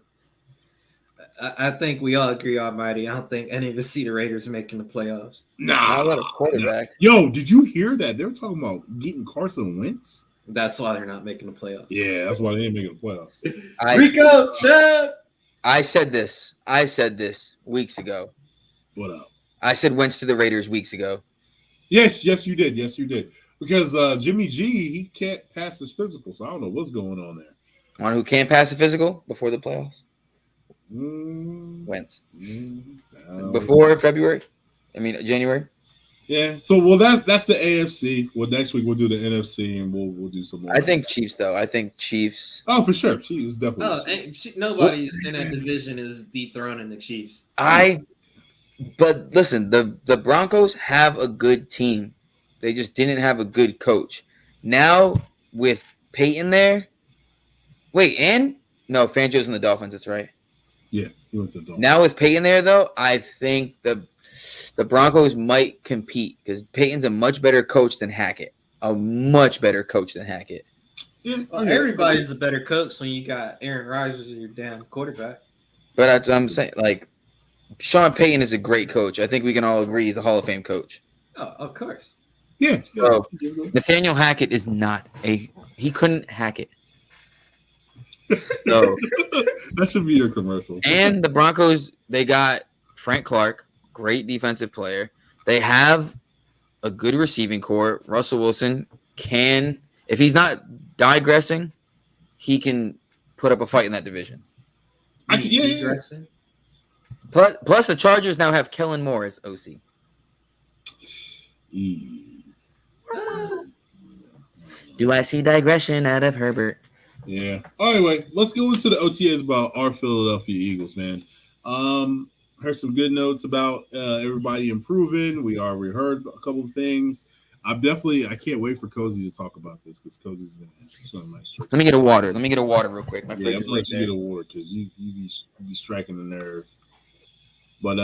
I think we all agree, Almighty. I don't think any of us see the Raiders making the playoffs. Nah, I got a quarterback. Yo, did you hear that? They were talking about getting Carson Wentz. That's why they're not making the playoffs. Yeah, that's why they ain't making the playoffs. Rico, Chad. I said this weeks ago. What up? I said Wentz to the Raiders weeks ago. Yes, you did. Because Jimmy G, he can't pass his physical, so I don't know what's going on there. One who can't pass a physical before the playoffs? Wentz. Before February? January? Yeah. So that's the AFC. Well, next week we'll do the NFC and we'll do some more. I think Chiefs though. I think Chiefs. Oh, for sure. Chiefs definitely. Nobody in that division is dethroning the Chiefs. But listen, the Broncos have a good team. They just didn't have a good coach. Now with Peyton there. Fangio's in the Dolphins, that's right. Yeah, he went to the Dolphins. Now with Peyton there, though, I think the Broncos might compete because Peyton's a much better coach than Hackett. Yeah, everybody's a better coach when you got Aaron Rodgers as your damn quarterback. But I'm saying, like, Sean Payton is a great coach. I think we can all agree he's a Hall of Fame coach. Oh, of course. Yeah. So, Nathaniel Hackett is not he couldn't hack it. So that should be your commercial. And the Broncos, they got Frank Clark, great defensive player. They have a good receiving core. Russell Wilson can, if he's not digressing, he can put up a fight in that division. Digressing. Plus, the Chargers now have Kellen Moore as OC. Do I see digression out of Herbert? Yeah. Anyway, let's go into the OTAs about our Philadelphia Eagles, man. Heard some good notes about everybody improving. We already heard a couple of things. I can't wait for Cozy to talk about this because Cozy's been some nice. Let me get a water. Real quick. My fridge is right there. Get a water because you be striking the nerve. But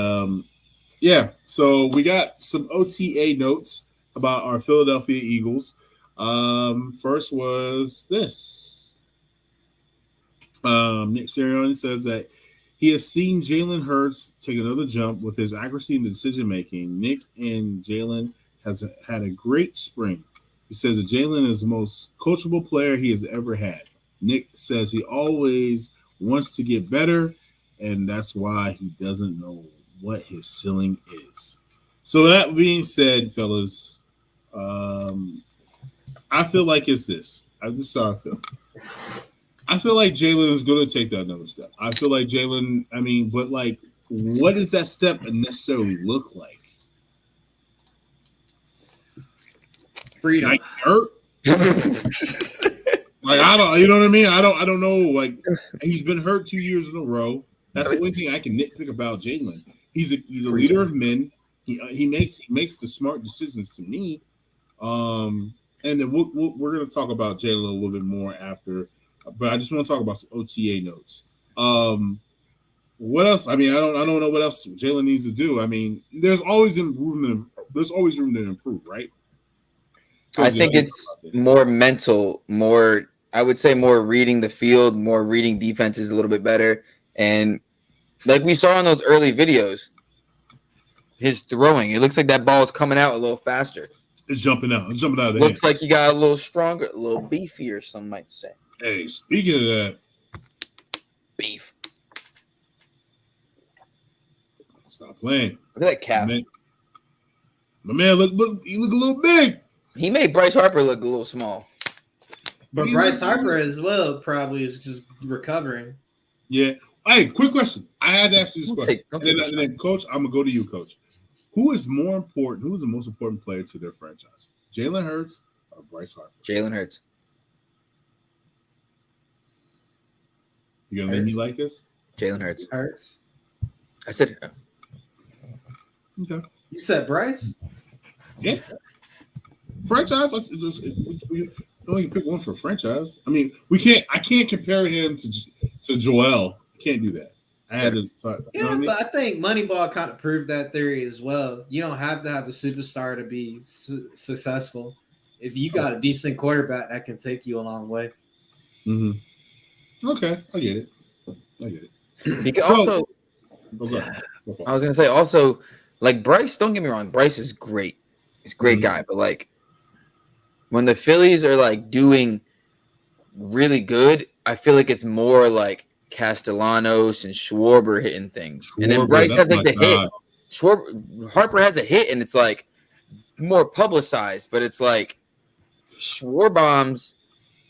yeah. So we got some OTA notes about our Philadelphia Eagles. First was this. Nick Sirianni says that he has seen Jalen Hurts take another jump with his accuracy and decision making. Nick and Jalen has had a great spring. He says that Jalen is the most coachable player he has ever had. Nick says he always wants to get better, and that's why he doesn't know what his ceiling is. So that being said, fellas, I feel like it's this. This is how I feel. I feel like Jalen is going to take that another step. I feel like Jalen. I mean, but like, what does that step necessarily look like? Freedom. Like hurt? Like I don't, you know what I mean? I don't know. Like he's been hurt 2 years in a row. That's the only thing I can nitpick about Jalen. He's a leader of men. He makes the smart decisions to me. And then we're going to talk about Jalen a little bit more after. But I just want to talk about some OTA notes. What else? I mean, I don't know what else Jalen needs to do. I mean, there's always room to improve, right? I think it's more mental, more. I would say more reading the field, more reading defenses a little bit better, and like we saw in those early videos, his throwing. It looks like that ball is coming out a little faster. It's jumping out. It's jumping out. Looks like he got a little stronger, a little beefier. Some might say. Hey, speaking of that, beef. Stop playing. Look at that calf. My man, look, you look a little big. He made Bryce Harper look a little small. But Bryce Harper as well probably is just recovering. Yeah. Hey, quick question. I had to ask you this question. And then, Coach, I'm gonna go to you, Coach. Who is more important? Who is the most important player to their franchise? Jalen Hurts or Bryce Harper? Jalen Hurts. You gonna make me like this? Jalen Hurts. Hurts. I said. Okay. You said Bryce? Yeah. Franchise. We only pick one for franchise. I mean, I can't compare him to Joel. Can't do that. I had to. Sorry, yeah, you know but I think Moneyball kind of proved that theory as well. You don't have to have a superstar to be successful. If you got a decent quarterback, that can take you a long way. Mm-hmm. Okay, I get it. Because also, I was gonna say also, like Bryce. Don't get me wrong, Bryce is great. He's a great guy, but like when the Phillies are like doing really good, I feel like it's more like Castellanos and Schwarber hitting things, and then Bryce has like the hit. Harper has a hit, and it's like more publicized, but it's like Schwarbombs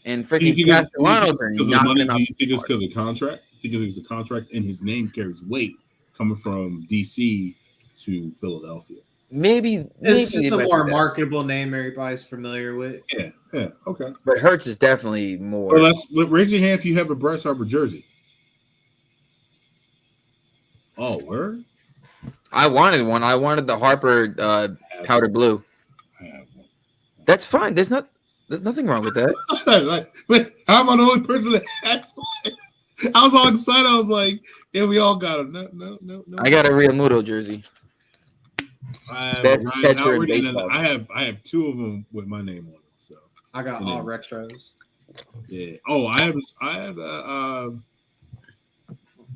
and freaking Castellanos are knocking him out. Do you think it's because of the contract? Do you think it's the contract and his name carries weight coming from DC to Philadelphia? Maybe it's just a more marketable name everybody's familiar with. Yeah, okay. But Hurts is definitely more. Well, raise your hand if you have a Bryce Harper jersey. Oh, word? I wanted one. I wanted the Harper powder blue. That's fine. There's nothing wrong with that. But how am I the only person that has one? I was all excited. I was like, yeah, we all got them. No. I got a Real Muto jersey. Best catcher in baseball. I have two of them with my name on them. So I got all retros. Yeah. Oh, I have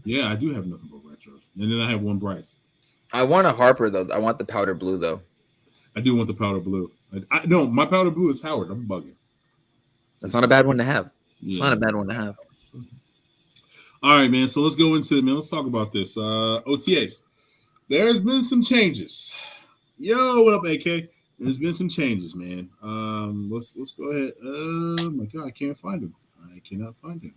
yeah, I do have nothing but retros. And then I have one Bryce. I want a Harper though. I want the powder blue though. I do want the powder blue. No, my powder blue is Howard. I'm bugging. That's not a bad one to have. Yeah. It's not a bad one to have. All right, man. So let's go into it, man. Let's talk about this. OTAs. There's been some changes. Yo, what up, AK? There's been some changes, man. Let's go ahead. Oh my God, I can't find him. I cannot find him.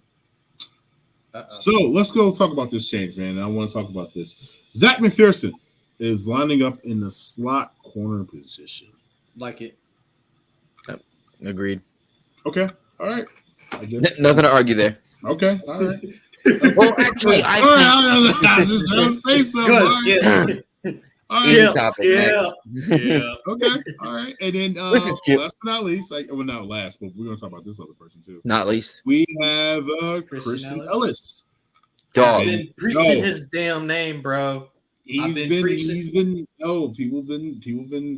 So let's go talk about this change, man. I want to talk about this. Zach McPherson is lining up in the slot corner position. Like it. Yep. Agreed. Okay. All right. I guess nothing to argue there. Okay. All right. Well, actually, I was just trying to say something. Yeah. Okay. All right. And then last but not least, not last, but we're gonna talk about this other person too. Not least. We have Christian Ellis. Dog. I've been preaching his damn name, bro. People have been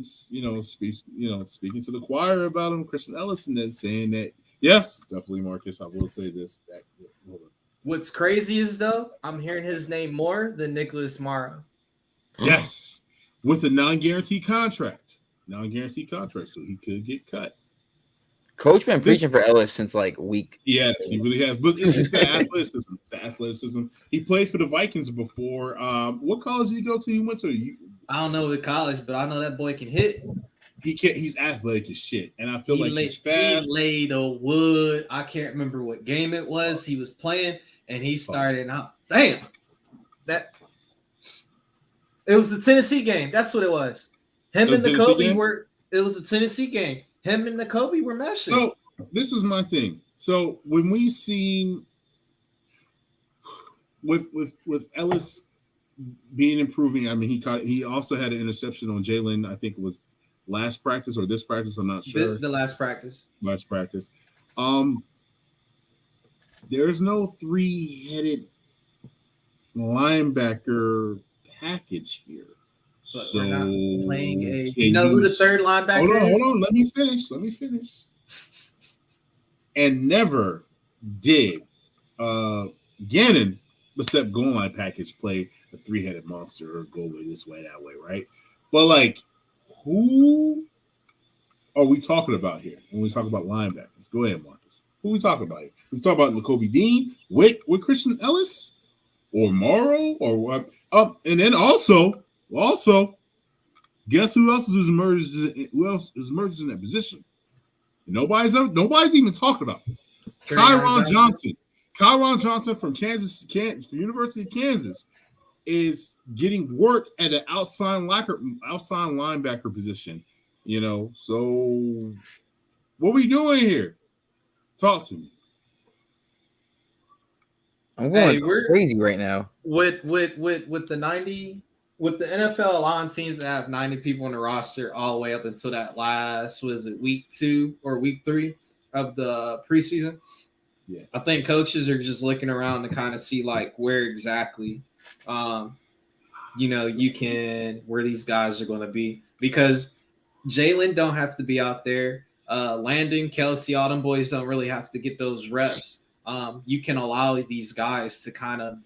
speaking to the choir about him, Christian Ellis, and then saying that yes, definitely Marcus. I will say this. What's crazy is though, I'm hearing his name more than Nicholas Morrow. Yes, with a non-guaranteed contract, so he could get cut. Coach been preaching for Ellis since like week. Yes, he really has. But it's the athleticism. He played for the Vikings before. What college did he go to? He went to. I don't know the college, but I know that boy can hit. he can't. He's athletic as shit, and I feel like he's fast. He laid a wood. I can't remember what game it was. He was playing, and he started out. Damn, that it was the Tennessee game. That's what it was. Him and the Kobe were. It was the Tennessee game. Him and the Kobe were meshing. So this is my thing. So when we seen with Ellis being improving, I mean he also had an interception on Jalen. I think it was last practice or this practice. I'm not sure. The last practice. Last practice. There's no 3-headed linebacker package here. But so we're not playing you know who the third linebacker is? Hold on. Let me finish. And never did Gannon, except goal line package, play a 3-headed monster or go way this way, that way, right? But like, who are we talking about here when we talk about linebackers? Go ahead, Marcus. Who are we talking about here? We talk about Nakobe Dean with Christian Ellis or Morrow or what? And then also, guess who else is emerging? Who else is emerging in that position? Nobody's even talking about Kyron Johnson. Kyron Johnson from the University of Kansas is getting work at an outside linebacker position. You know, so what we doing here? Talk to me. I'm going crazy right now. With the 90, with the NFL line teams that have 90 people on the roster all the way up until that last, was it week 2 or week 3 of the preseason? Yeah, I think coaches are just looking around to kind of see like where exactly, where these guys are going to be, because Jalen don't have to be out there. Landon, Kelsey, all them boys don't really have to get those reps. You can allow these guys to kind of,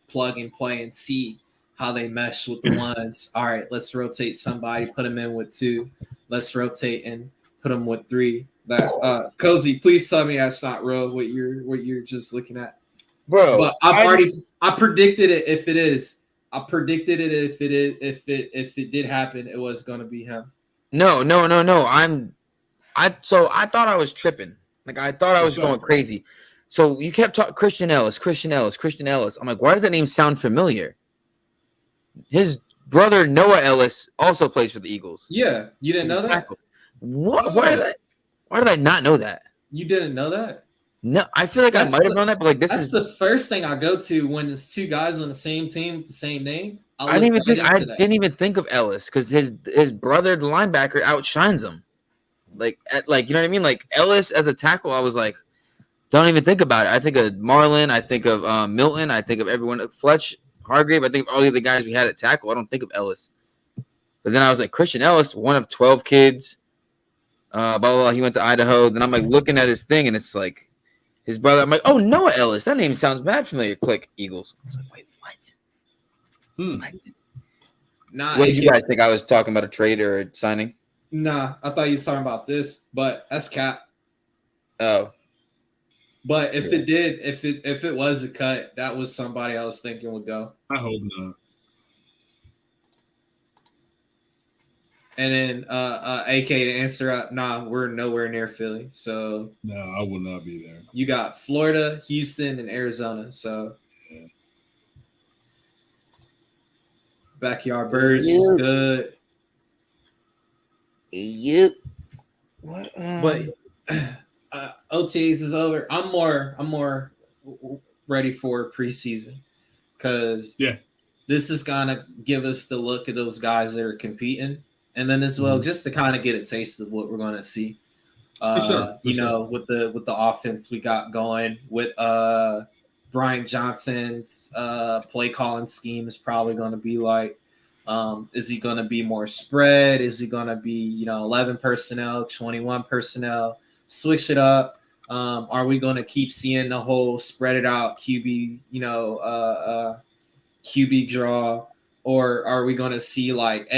plug and play and see how they mesh with the ones. All right, let's rotate somebody, put them in with 2. Let's rotate and put them with 3. That Cozy, please tell me that's not real. What you're just looking at, bro. But I predicted it. If it is, I predicted it. If it did happen, it was going to be him. No. I thought I was tripping. Like I thought I was going crazy. So you kept talking Christian Ellis. I'm like, why does that name sound familiar? His brother Noah Ellis also plays for the Eagles. Yeah, you didn't know that? What? Why did I not know that? You didn't know that? No, I feel like I might have known that, but like this is the first thing I go to when there's 2 guys on the same team with the same name. I didn't even think of Ellis because his brother, the linebacker, outshines him. Like you know what I mean? Like Ellis as a tackle, I was like, don't even think about it. I think of Marlon, I think of Milton, I think of everyone, Fletch, Hargrave. I think of all the other guys we had at tackle. I don't think of Ellis. But then I was like, Christian Ellis, one of 12 kids. Blah, blah, blah. He went to Idaho. Then I'm like looking at his thing, and it's like his brother. I'm like, oh, Noah Ellis. That name sounds bad familiar. Click Eagles. I was like, wait, what? What? Nah. What did you guys think? I was talking about a trade or a signing? Nah, I thought you was talking about this, but that's cap. Oh. But if it was a cut, that was somebody I was thinking would go. I hope not. And then AK to answer up, nah, we're nowhere near Philly. So no, I will not be there. You got Florida, Houston, and Arizona. So yeah. Backyard Birds is good. Yep. What? But OTAs is over. I'm more ready for preseason because this is gonna give us the look at those guys that are competing. And then as well, just to kind of get a taste of what we're going to see, with the offense we got going with Brian Johnson's play calling scheme is probably going to be like, is he going to be more spread? Is he going to be 11 personnel, 21 personnel? Switch it up. Are we going to keep seeing the whole spread it out QB QB draw, or are we going to see like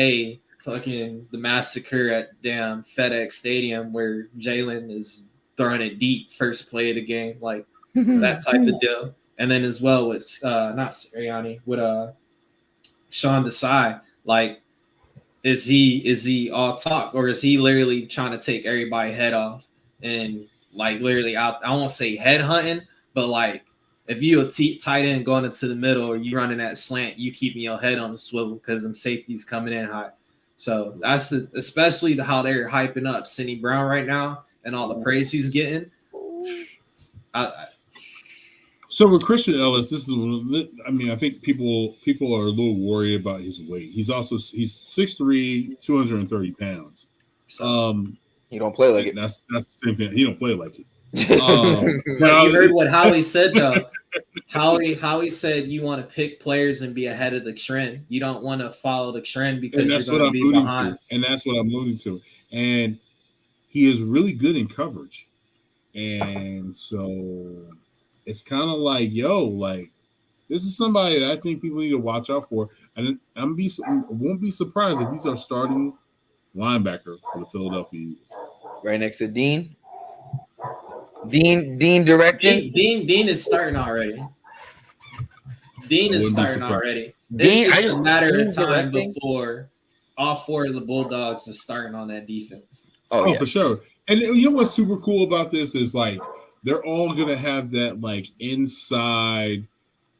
fucking the massacre at damn FedEx Stadium where Jalen is throwing it deep first play of the game, like that type of deal. And then as well with not Sirianni, with Sean Desai, like is he all talk, or is he literally trying to take everybody's head off and like literally out? I won't say head hunting, but like if you a tight end going into the middle or you running that slant, you keeping your head on the swivel because them safeties coming in hot. So that's especially how they're hyping up Sidney Brown right now and all the praise he's getting. So with Christian Ellis, I think people are a little worried about his weight. He's 6'3", 230 pounds. He don't play like it. That's the same thing. He don't play like it. But you heard what Howie said though. Howie said you want to pick players and be ahead of the trend. You don't want to follow the trend because you're going to be behind. And that's what I'm alluding to. And he is really good in coverage. And so it's kind of like, this is somebody that I think people need to watch out for. And I won't be surprised if he's our starting linebacker for the Philadelphia Eagles. Right next to Dean. Dean directing. Dean is starting already. Dean is starting already. Dean, it's just a matter of time before all four of the Bulldogs are starting on that defense. Oh yeah. For sure. And you know what's super cool about this is like they're all gonna have that like inside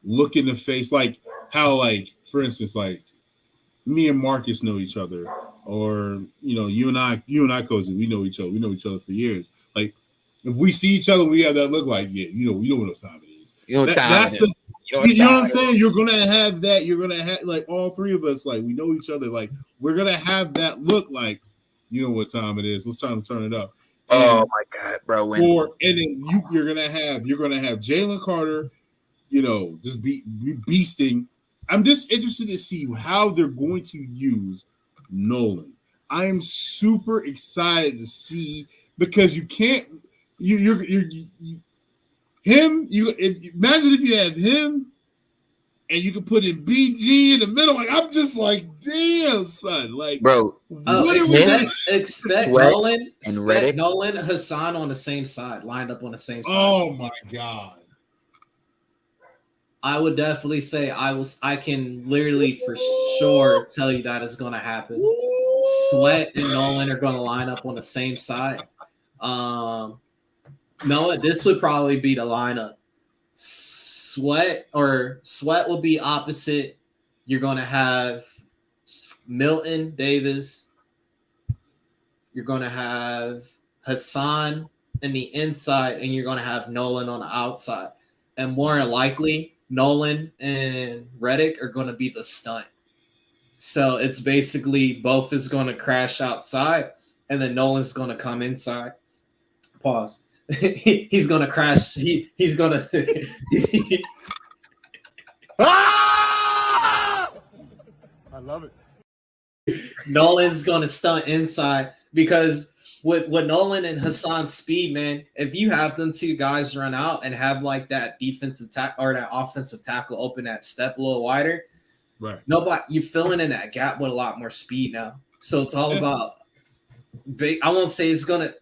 look in the face, like how like for instance like me and Marcus know each other, or you and I, Cozy, we know each other for years. Like if we see each other, we have that look like we know what time it is. You know what I'm saying? You're gonna have that. You're gonna have like all three of us, like we know each other. Like we're gonna have that look like you know what time it is. Let's try to turn it up. Oh my God, bro! And then you're gonna have Jalen Carter, just be beasting. I'm just interested to see how they're going to use Nolan. I am super excited to see because you can't. Imagine if you have him and you can put in BG in the middle. Like I'm just like, damn, son. Like, bro, expect Nolan and Reddick, Nolan, Hassan on the same side, lined up on the same side. Oh my God. I would definitely say I can literally for sure tell you that is going to happen. Sweat and Nolan are going to line up on the same side. No, this would probably be the lineup. Sweat will be opposite. You're going to have Milton Davis. You're going to have Hassan in the inside, and you're going to have Nolan on the outside. And more than likely, Nolan and Reddick are going to be the stunt. So it's basically both is going to crash outside, and then Nolan's going to come inside. Pause. He's going to crash. He's going to. I love it. Nolan's going to stunt inside because with Nolan and Hassan's speed, man, if you have them two guys run out and have like that defensive tackle or that offensive tackle open that step a little wider, right? Nobody, you're filling in that gap with a lot more speed now. So it's all about big. I won't say it's going to.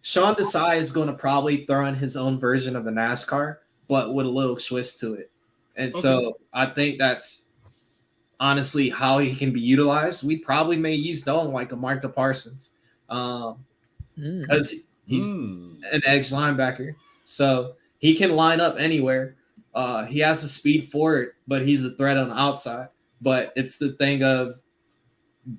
Sean Desai is going to probably throw in his own version of the NASCAR, but with a little twist to it. And so I think that's honestly how he can be utilized. We probably may use Nolan like a Micah Parsons because he's an edge linebacker. So he can line up anywhere. He has the speed for it, but he's a threat on the outside. But it's the thing of,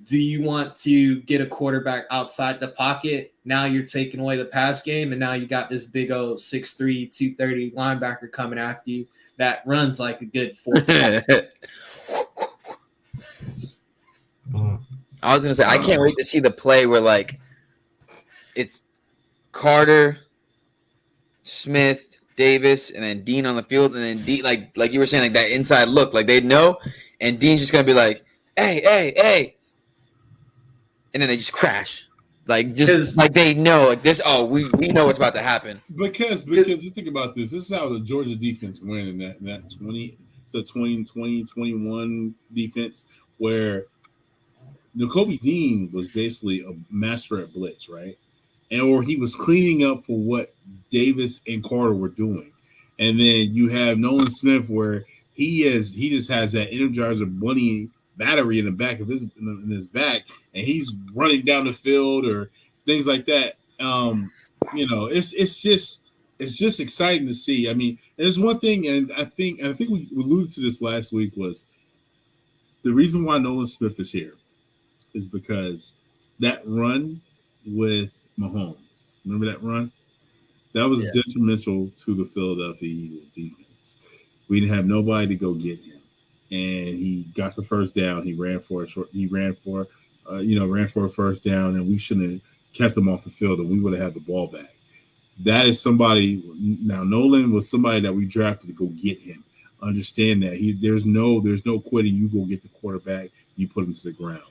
do you want to get a quarterback outside the pocket? Now you're taking away the pass game, and now you got this big old 6'3", 230 linebacker coming after you that runs like a good 4. I was gonna say I can't wait to see the play where like it's Carter, Smith, Davis, and then Dean on the field, and then Dean like you were saying, like that inside look, like they know, and Dean's just gonna be like, hey. And then they just crash, like just like they know, like this. Oh, we know what's about to happen. Because you think about this. This is how the Georgia defense went in that 2021 defense where Nakobe Dean was basically a master at blitz, right? Or he was cleaning up for what Davis and Carter were doing, and then you have Nolan Smith where he just has that Energizer bunny battery in the back of in his back, and he's running down the field or things like that. It's just exciting to see. I mean, there's one thing, and I think we alluded to this last week, was the reason why Nolan Smith is here is because that run with Mahomes. Remember that run? That was detrimental to the Philadelphia Eagles defense. We didn't have nobody to go get him, and he got the first down. He ran for a first down, and we shouldn't have kept him off the field, and we would have had the ball back. That is somebody. Now Nolan was somebody that we drafted to go get him. Understand that there's no quitting. You go get the quarterback, you put him to the ground.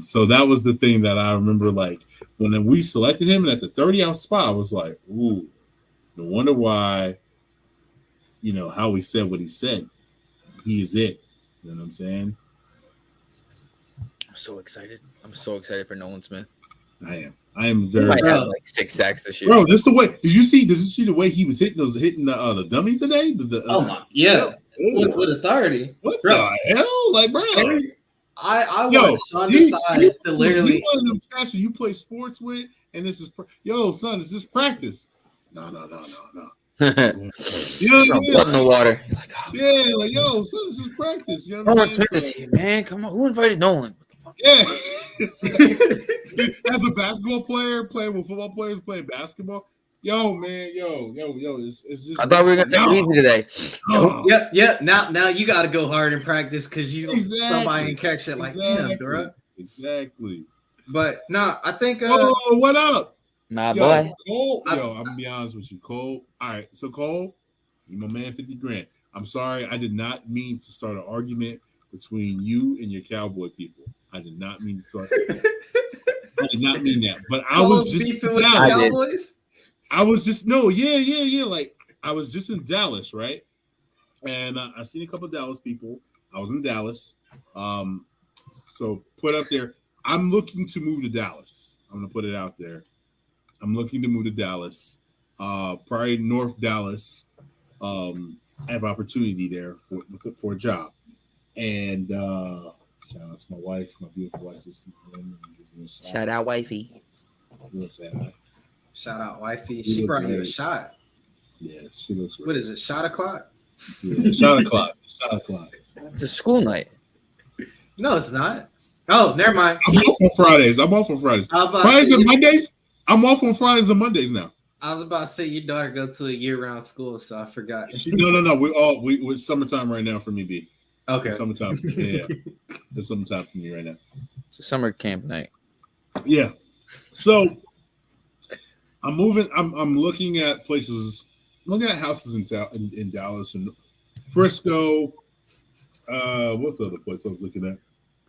So that was the thing that I remember, like, when we selected him, and at the 30-out spot, I was like, ooh, no wonder why, how he said what he said. He is it. You know what I'm saying? I'm so excited. I'm so excited for Nolan Smith. I am very might excited. have like 6 sacks this year. Bro, this is the way. Did you see the way he was hitting the dummies today? Oh my, yeah. With authority. What the hell? Like, bro. I want Sean decide to literally. You one of them cats you play sports with, and this is son, this is practice. No. You know what I mean? Blood in the water. You're like, oh, yeah, like, son, this is practice. You know what Nolan I'm Smith is here, man. Come on, who invited Nolan? Yeah. As a basketball player, playing with football players, playing basketball. Yo, man, it's just. I thought we were gonna take it easy today. No. Yep. Now you got to go hard in practice because somebody can catch it like damn, bro. Exactly. But no, I think. Oh, what up, my boy? Cole. I'm gonna be honest with you, Cole. All right, so Cole, you my man, 50 grand. I'm sorry, I did not mean to start an argument between you and your cowboy people. I did not mean to start. I did not mean that, but I was just in Dallas. I was just yeah. Like, I was just in Dallas, right? And I seen a couple of Dallas people. I was in Dallas, so put up there. I'm looking to move to Dallas. I'm gonna put it out there. I'm looking to move to Dallas, probably North Dallas. I have opportunity there for a job, and shout out to my wife, my beautiful wife. Shout out, wifey. Shout out, wifey. She brought you a shot. Yeah, she looks great. What is it? Shot o'clock? Yeah, shot o'clock. Shot o'clock. It's a school night. No, it's not. Oh, never mind. I'm off on Fridays. Fridays and Mondays. I'm off on Fridays and Mondays now. I was about to say your daughter go to a year-round school, so I forgot. No. We're summertime right now for me, B. Okay. It's summertime. Yeah. It's summertime for me right now. It's a summer camp night. Yeah. So I'm moving. I'm looking at places, looking at houses in Dallas and Frisco. What's the other place I was looking at?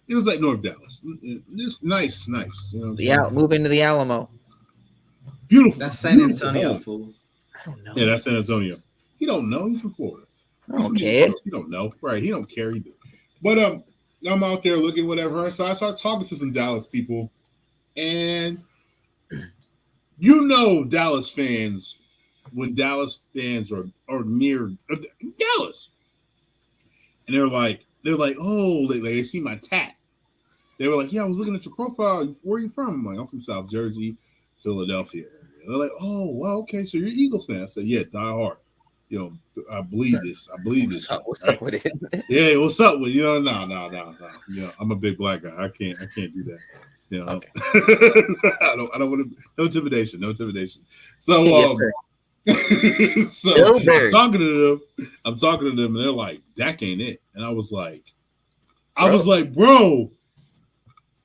It was like North Dallas. Just nice. You know what I'm Move into the Alamo. Beautiful. That's San Antonio, fool. I don't know. Yeah, that's San Antonio. He don't know. He's from Florida. Okay. He don't know. Right. He don't care either. But I'm out there looking, whatever. So I start talking to some Dallas people. And Dallas fans, when Dallas fans are near Dallas. And they're like, oh, they see my tat. They were like, yeah, I was looking at your profile. Where are you from? I'm like, I'm from South Jersey, Philadelphia area. They're like, oh, well, okay, so you're an Eagles fan. I said, yeah, die hard. I believe this. What's up with it? Yeah, what's up with no. I'm a big black guy. I can't do that. Okay. I don't want to. No intimidation. So I'm talking to them, and they're like, "Dak ain't it," and I was like, "Bro,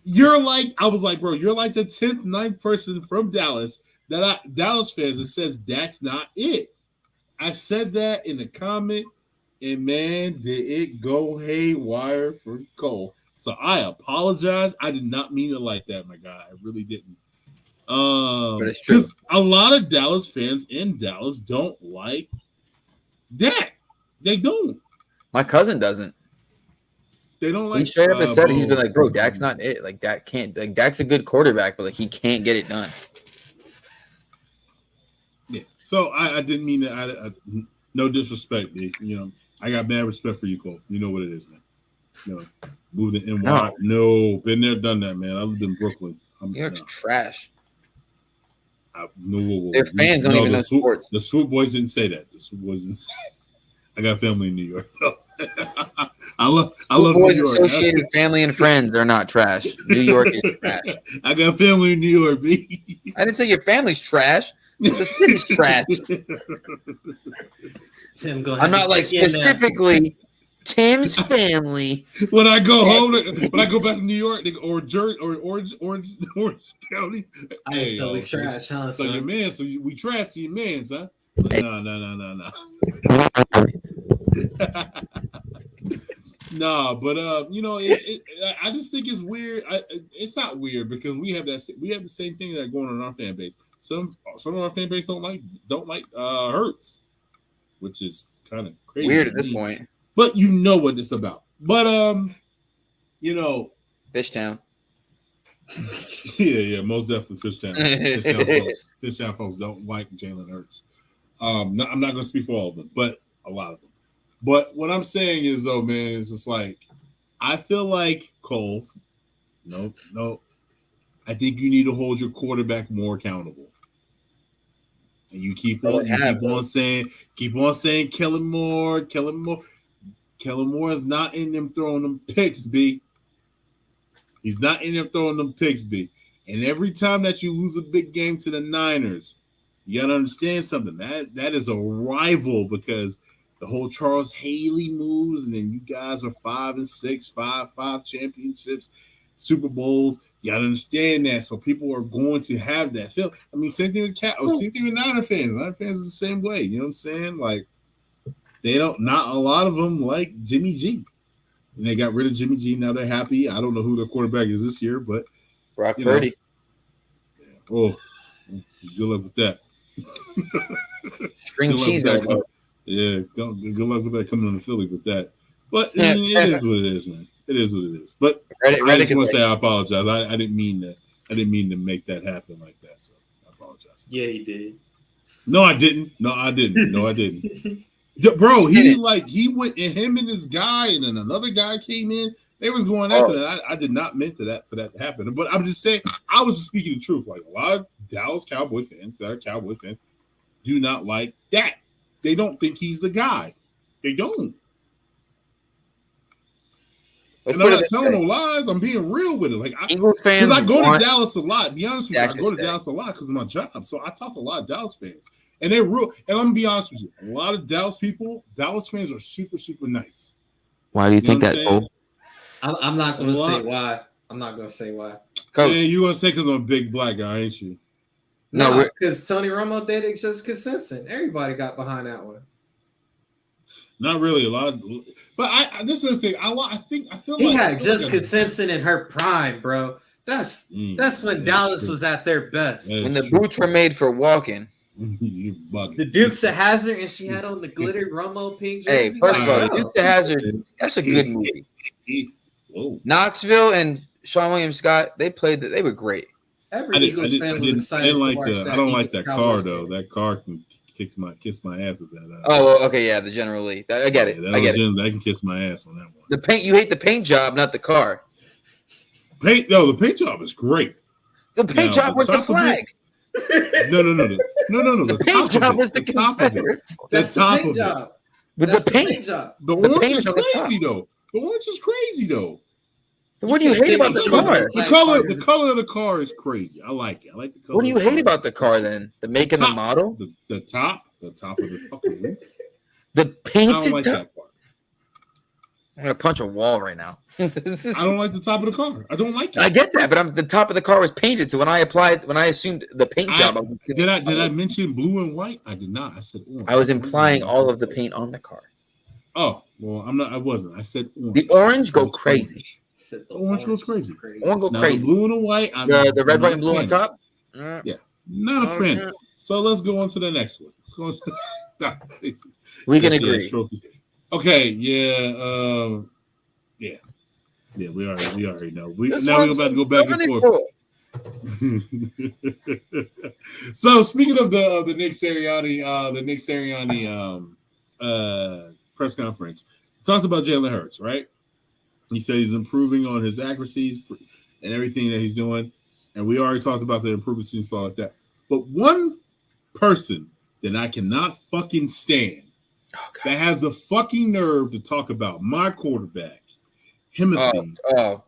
you're like the 10th, 9th person from Dallas Dallas fans that says Dak's not it." I said that in the comment, and man, did it go haywire for Cole. So I apologize. I did not mean it like that, my guy. I really didn't. But it's true. Because a lot of Dallas fans in Dallas don't like Dak. They don't. My cousin doesn't. They don't like. He straight up has said he's been like, bro, Dak's not it. Like Dak can't. Like Dak's a good quarterback, but like he can't get it done. Yeah. So I didn't mean that. No disrespect, dude. I got mad respect for you, Cole. You know what it is, man. Moved to NY. No, been there, done that, man. I lived in Brooklyn. New York's trash. Their fans don't even know sports. The Swoop Boys didn't say that. The Swoop Boys didn't say I got family in New York. I love boys New York. Associated family and friends are not trash. New York is trash. I got family in New York, B. I didn't say your family's trash. The city's trash. Tim, go ahead. I'm not like specifically Tim's family. When I go home, when I go back to New York or Jersey or Orange County, hey, so we trash, huh? So your man, we trash to your man's, huh? No. No, but I just think it's weird. It's not weird because we have the same thing that going on in our fan base. Some of our fan base don't like Hurts, which is kind of crazy. Weird at this point. But you know what it's about. But Fishtown. Yeah, most definitely Fishtown. Fishtown folks don't like Jalen Hurts. I'm not going to speak for all of them, but a lot of them. But what I'm saying is, though, man, is just like I feel like Coles. No. I think you need to hold your quarterback more accountable. And you keep on saying Kellen Moore. Kellen Moore is not in them throwing them picks, B. He's not in there throwing them picks, B. And every time that you lose a big game to the Niners, you got to understand something. That is a rival because the whole Charles Haley moves, and then you guys are 5-6, five championships, Super Bowls. You got to understand that. So people are going to have that feel. I mean, same thing with Niner fans. Niner fans is the same way. You know what I'm saying? Like, not a lot of them like Jimmy G. And they got rid of Jimmy G. Now they're happy. I don't know who their quarterback is this year, but Brock Purdy. Oh, good luck with that. String cheese. Yeah, good luck with that coming on the Philly with that. But I mean, it is what it is, man. It is what it is. But I just want to say I apologize. I didn't mean that. I didn't mean to make that happen like that. So I apologize. Yeah, he did. No, I didn't. Bro, he went and him and this guy, and then another guy came in. They was going after that. I did not mean for that to happen. But I'm just saying, I was just speaking the truth. Like a lot of Dallas Cowboy fans that are Cowboy fans do not like that. They don't think he's the guy. They don't. And I'm not telling no lies. I'm being real with it. Like Eagles fans, because I go to Dallas a lot. Be honest with you, I go to Dallas a lot because of my job. So I talk to a lot of Dallas fans, and they're real. And I'm gonna be honest with you, a lot of Dallas fans are super, super nice. Why do you think that? I'm not gonna say why. I'm not gonna say why. Yeah, you gonna say because I'm a big black guy, ain't you? No, because Tony Romo did it just because Simpson. Everybody got behind that one. Not really a lot, but this is the thing. I feel he had Jessica Simpson in her prime, bro. That's when Dallas was at their best. When the boots were made for walking. The Dukes of Hazzard, and she had on the glitter Romo pink jersey. Hey, first of all, the Dukes of Hazzard, that's a good movie. Whoa. Knoxville and Sean William Scott, they were great. Every Eagles fan was excited. I don't like that car though. That car can kiss my ass with that. Okay, yeah, the General Lee. I get it. I can kiss my ass on that one. The paint, you hate the paint job, not the car. The paint job is great. The paint job was the flag. No. The paint job was the Confederate. The top of it. But the paint job. The orange is crazy though. The orange is crazy though. So what do you hate about the car? The color of the car is crazy. I like it. I like the color. What do you hate about the car then? The make and the model? The top of the fucking roof. The painted I don't like that part. I'm gonna punch a wall right now. I don't like the top of the car. I don't like it. I get that, but the top of the car was painted. So when I assumed the paint job, did I mention blue and white? I did not. I said orange. I was implying all of the paint on the car. Oh well, I'm not. I wasn't. I said orange. The orange go crazy. The orange goes crazy. Orange go crazy. The blue and the white. The red, white, and blue on top. Yeah, not a fan. So let's go on to the next one. Let's go on to we can agree. Trophies. Okay. Yeah. Yeah. We already know. Now we're about to go back and forth. So speaking of the Nick Sirianni, press conference, talked about Jalen Hurts, right? He said he's improving on his accuracies and everything that he's doing. And we already talked about the improvements and stuff like that. But one person that I cannot fucking stand that has a fucking nerve to talk about my quarterback, Himothy,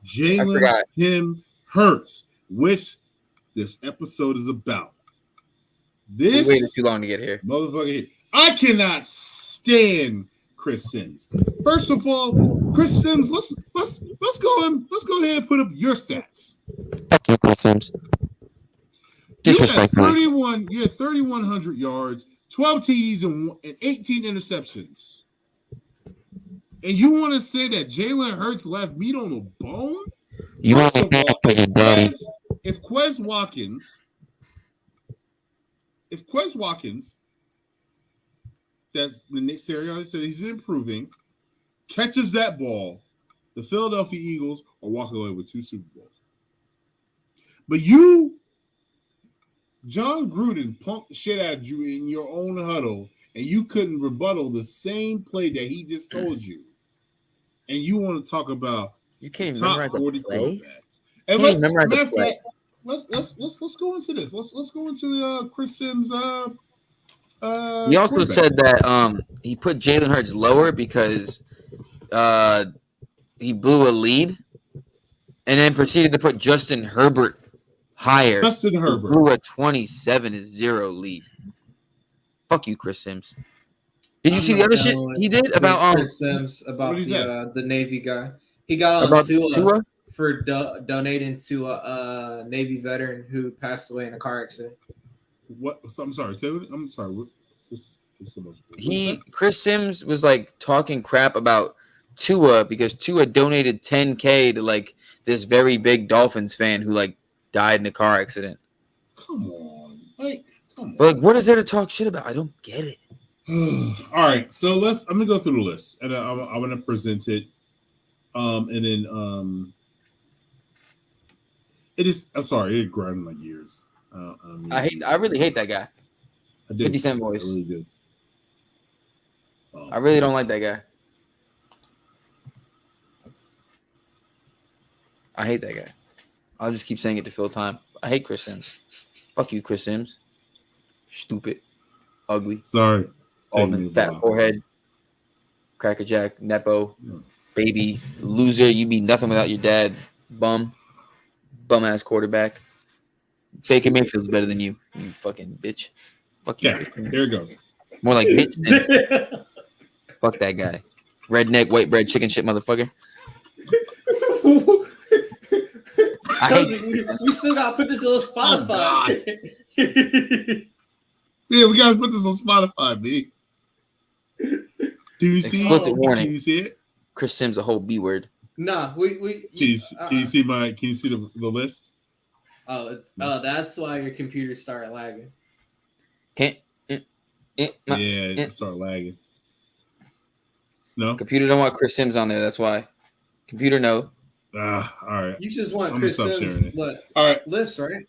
Jalen Hurts, which this episode is about. This we waited too long to get here. Motherfucker here. I cannot stand Chris Sims. First of all, Chris Sims, let's go ahead and put up your stats. Fuck you, Chris Sims. You had 3,100 yards, 12 TDs, and 18 interceptions. And you want to say that Jalen Hurts left meat on the bone? You want to daddy. If Quez Watkins, that's the Nick Sirianni said he's improving, catches that ball, the Philadelphia Eagles are walking away with 2 Super Bowls. But you, John Gruden, punked the shit out of you in your own huddle, and you couldn't rebuttal the same play that he just told you. And you want to talk about you can't top 40 quarterbacks. And let's go into this. Let's go into Chris Sims. He also said that he put Jalen Hurts lower because he blew a lead, and then proceeded to put Justin Herbert higher. Justin Herbert blew a 27-0 lead. Fuck you, Chris Sims. Did you see the other shit he did about Chris Sims about the Navy guy? He got on Tua for donating to a Navy veteran who passed away in a car accident. What? I'm sorry. Chris Sims was like talking crap about Tua because Tua donated $10K to like this very big Dolphins fan who like died in a car accident. Come on. But like, what is there to talk shit about? I don't get it. All right, so I'm gonna go through the list, and I'm gonna present it, and then I'm sorry, it grinded my gears. I really hate that guy. 50 Cent voice. I really do. I really don't like that guy. I hate that guy. I'll just keep saying it to fill time. I hate Chris Sims. Fuck you, Chris Sims. Stupid, ugly. Sorry. Alden, fat forehead, Cracker Jack, Nepo, baby, loser. You be nothing without your dad. Bum ass quarterback. Baker Mayfield's better than you. You fucking bitch. Fuck you. Yeah, here it goes. More like bitch. Fuck that guy. Redneck, white bread, chicken shit, motherfucker. We still gotta put this on Spotify. Yeah, we gotta put this on Spotify, B. Do you see? Explicit warning. Can you see it? Chris Sims a whole B word. Nah, Can you see the list? That's why your computer started lagging. It started lagging. No, computer don't want Chris Sims on there. That's why. Computer no. All right. You just want Chris Sims list, right?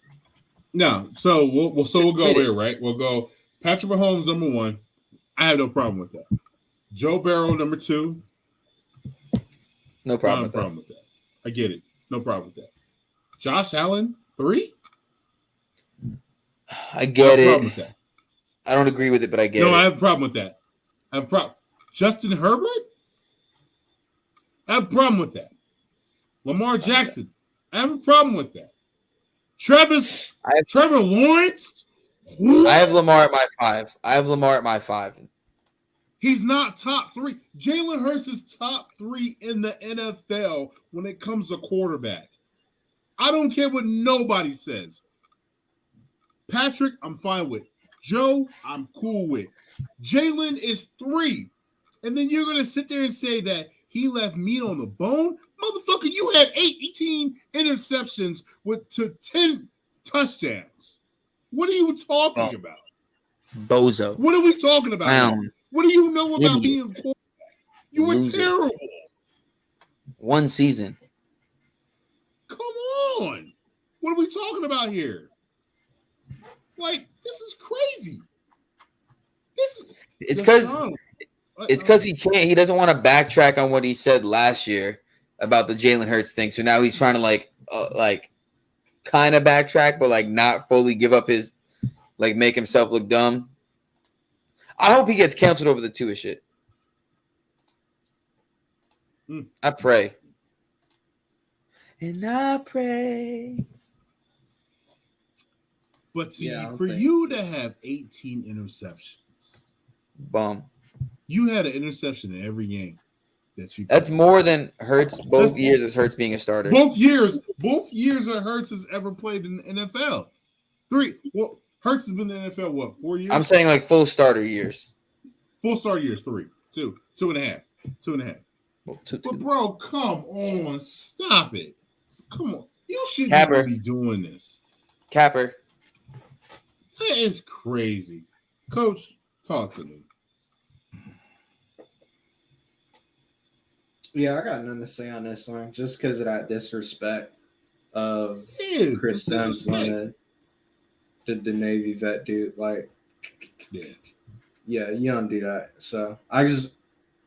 No, so we'll go here, right? We'll go Patrick Mahomes number 1. I have no problem with that. Joe Burrow number 2. No problem with that. I get it. No problem with that. Josh Allen 3. I get it. Problem with that. I don't agree with it, but I get it. No, I have a problem with that. I have a problem. Justin Herbert. I have a problem with that. Lamar Jackson. I have a problem with that. Trevor Lawrence. I have Lamar at my 5. He's not top 3. Jalen Hurts is top 3 in the NFL when it comes to quarterback. I don't care what nobody says. Patrick, I'm fine with. Joe, I'm cool with. Jalen is 3. And then you're going to sit there and say that he left meat on the bone? Motherfucker, you had 18 interceptions to 10 touchdowns. What are you talking about? Bozo. What are we talking about? Clown. What do you know about being a quarterback? You were terrible. One season. Come on. What are we talking about here? Like, this is crazy. It's because he can't. He doesn't want to backtrack on what he said last year about the Jalen Hurts thing. So now he's trying to like kind of backtrack, but like not fully give up his like make himself look dumb. I hope he gets canceled over the Tua shit. I pray. And I pray. But for you to have 18 interceptions, bum. You had an interception in every game that you. That's more than Hurts both years as Hurts being a starter. Both years that Hurts has ever played in the NFL. 3. Well, Hurts has been in the NFL what 4 years? I'm saying like full starter years. Full starter years 3, 2, 2.5, 2.5. Well, two. But bro, come on, stop it. Come on, you shouldn't even be doing this. Capper. That is crazy. Coach, talk to me. Yeah, I got nothing to say on this one, just because of that disrespect of Chris Sims on the Navy vet dude. Like, yeah, you don't do that. So I just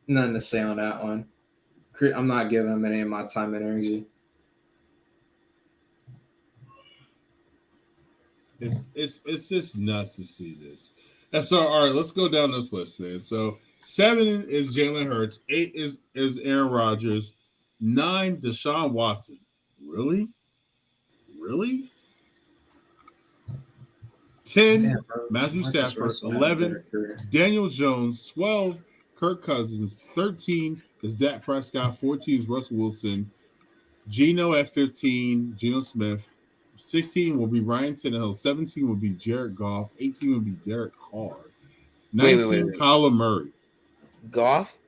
nothing to say on that one. I'm not giving him any of my time and energy. It's just nuts to see this. And so, all right, let's go down this list, man. So 7 is Jalen Hurts, 8 is Aaron Rodgers, 9 Deshaun Watson. Really? 10 Matthew Stafford, 11 Daniel Jones, 12 Kirk Cousins, 13 is Dak Prescott, 14 is Russell Wilson, Geno at 15, Geno Smith. 16 will be Ryan Tannehill. 17 will be Jared Goff. 18 will be Derek Carr. 19, wait. Kyler Murray. Goff?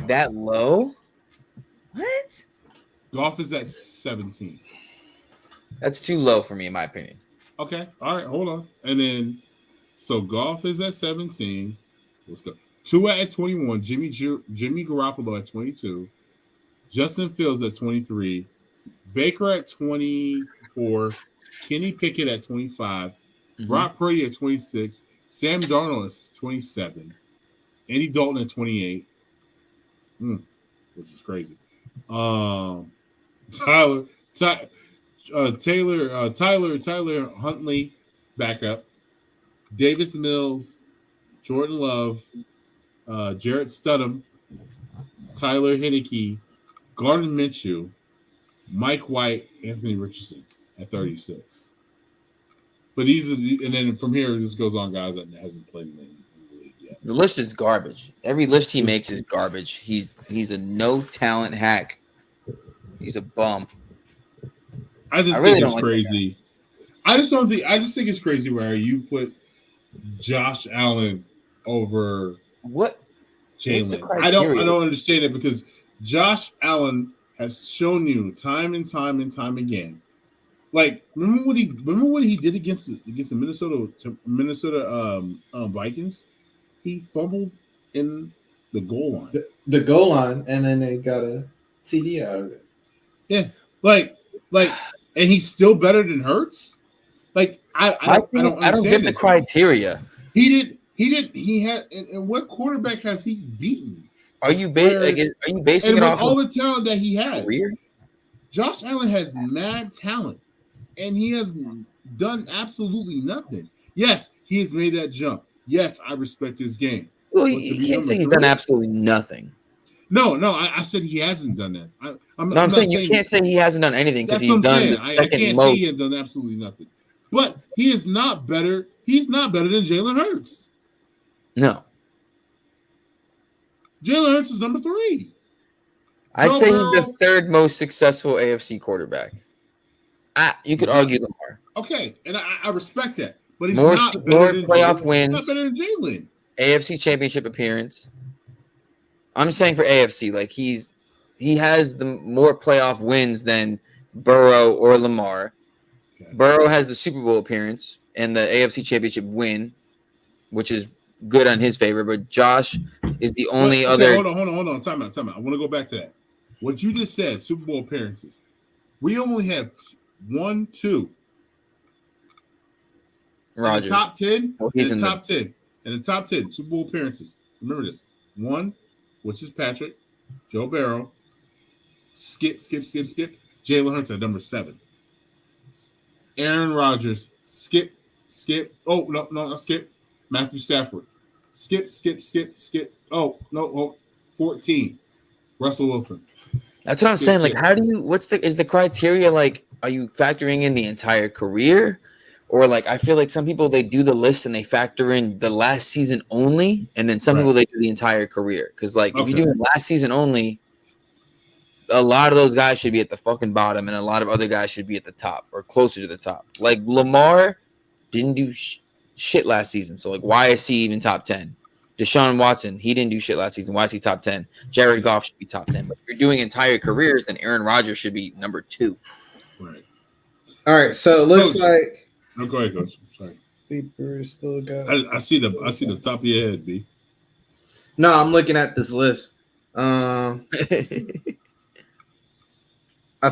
That low? What? Goff is at 17. That's too low for me, in my opinion. Okay. All right. Hold on. And then, so Goff is at 17. Let's go. Tua at 21. Jimmy Garoppolo at 22. Justin Fields at 23. Baker at 24, Kenny Pickett at 25, Brock Purdy at 26, Sam Darnold at 27, Andy Dalton at 28. This is crazy. Tyler Huntley backup, Davis Mills, Jordan Love, Jarrett Stidham, Tyler Heineke, Gardner Minshew, Mike White, Anthony Richardson at 36. But and then from here, this goes on guys that hasn't played in the league yet. The list is garbage. Every list he makes is garbage. He's a no talent hack. He's a bum. I just think it's crazy. I just think it's crazy where you put Josh Allen over Jalen. I don't understand it because Josh Allen has shown you time and time again. Like, remember what he did against the Minnesota Vikings? He fumbled in the goal line. The goal line, and then they got a TD out of it. Yeah, like, and he's still better than Hurts. Like, I don't get the criteria. He had, and what quarterback has he beaten? Are you basing it off all the talent that he has? Career? Josh Allen has mad talent, and he has done absolutely nothing. Yes, he has made that jump. Yes, I respect his game. Well, you can't say he's done absolutely nothing. No, I said he hasn't done that. I'm saying you can't say he hasn't done anything because he's done the second I can't most. say he has done absolutely nothing. But he is not better. He's not better than Jalen Hurts. No. Jalen Hurts is number 3. I'd say he's the third most successful AFC quarterback. You could argue Lamar. Okay, and I respect that. But he's more playoff wins. Not better than Jalen. AFC Championship appearance. I'm saying for AFC, like he has the more playoff wins than Burrow or Lamar. Okay. Burrow has the Super Bowl appearance and the AFC Championship win, which is good on his favor, but Josh is the only other. Hold on. Time out. I want to go back to that. What you just said, Super Bowl appearances. We only have 1, 2. Rodgers. In the top 10. Well, in the top 10 Super Bowl appearances. Remember this: 1, which is Patrick, Joe Burrow, skip. Jalen Hurts at number 7. Aaron Rodgers, skip. Oh, no, not skip. Matthew Stafford, skip. Oh, no, 14. Russell Wilson. That's what I'm saying. Like, how do you? Is the criteria like? Are you factoring in the entire career, or like? I feel like some people they do the list and they factor in the last season only, and then some people they do the entire career. Because like, if you do last season only, a lot of those guys should be at the fucking bottom, and a lot of other guys should be at the top or closer to the top. Like Lamar didn't do shit last season, so like, why is he even top 10? Deshaun Watson, he didn't do shit last season. Why is he top 10? Jared Goff should be top 10. But if you're doing entire careers, then Aaron Rodgers should be number 2. Right. All right. So it looks like. No, go ahead, Coach. I'm sorry. We're still got. I see the top of your head, B. No, I'm looking at this list. I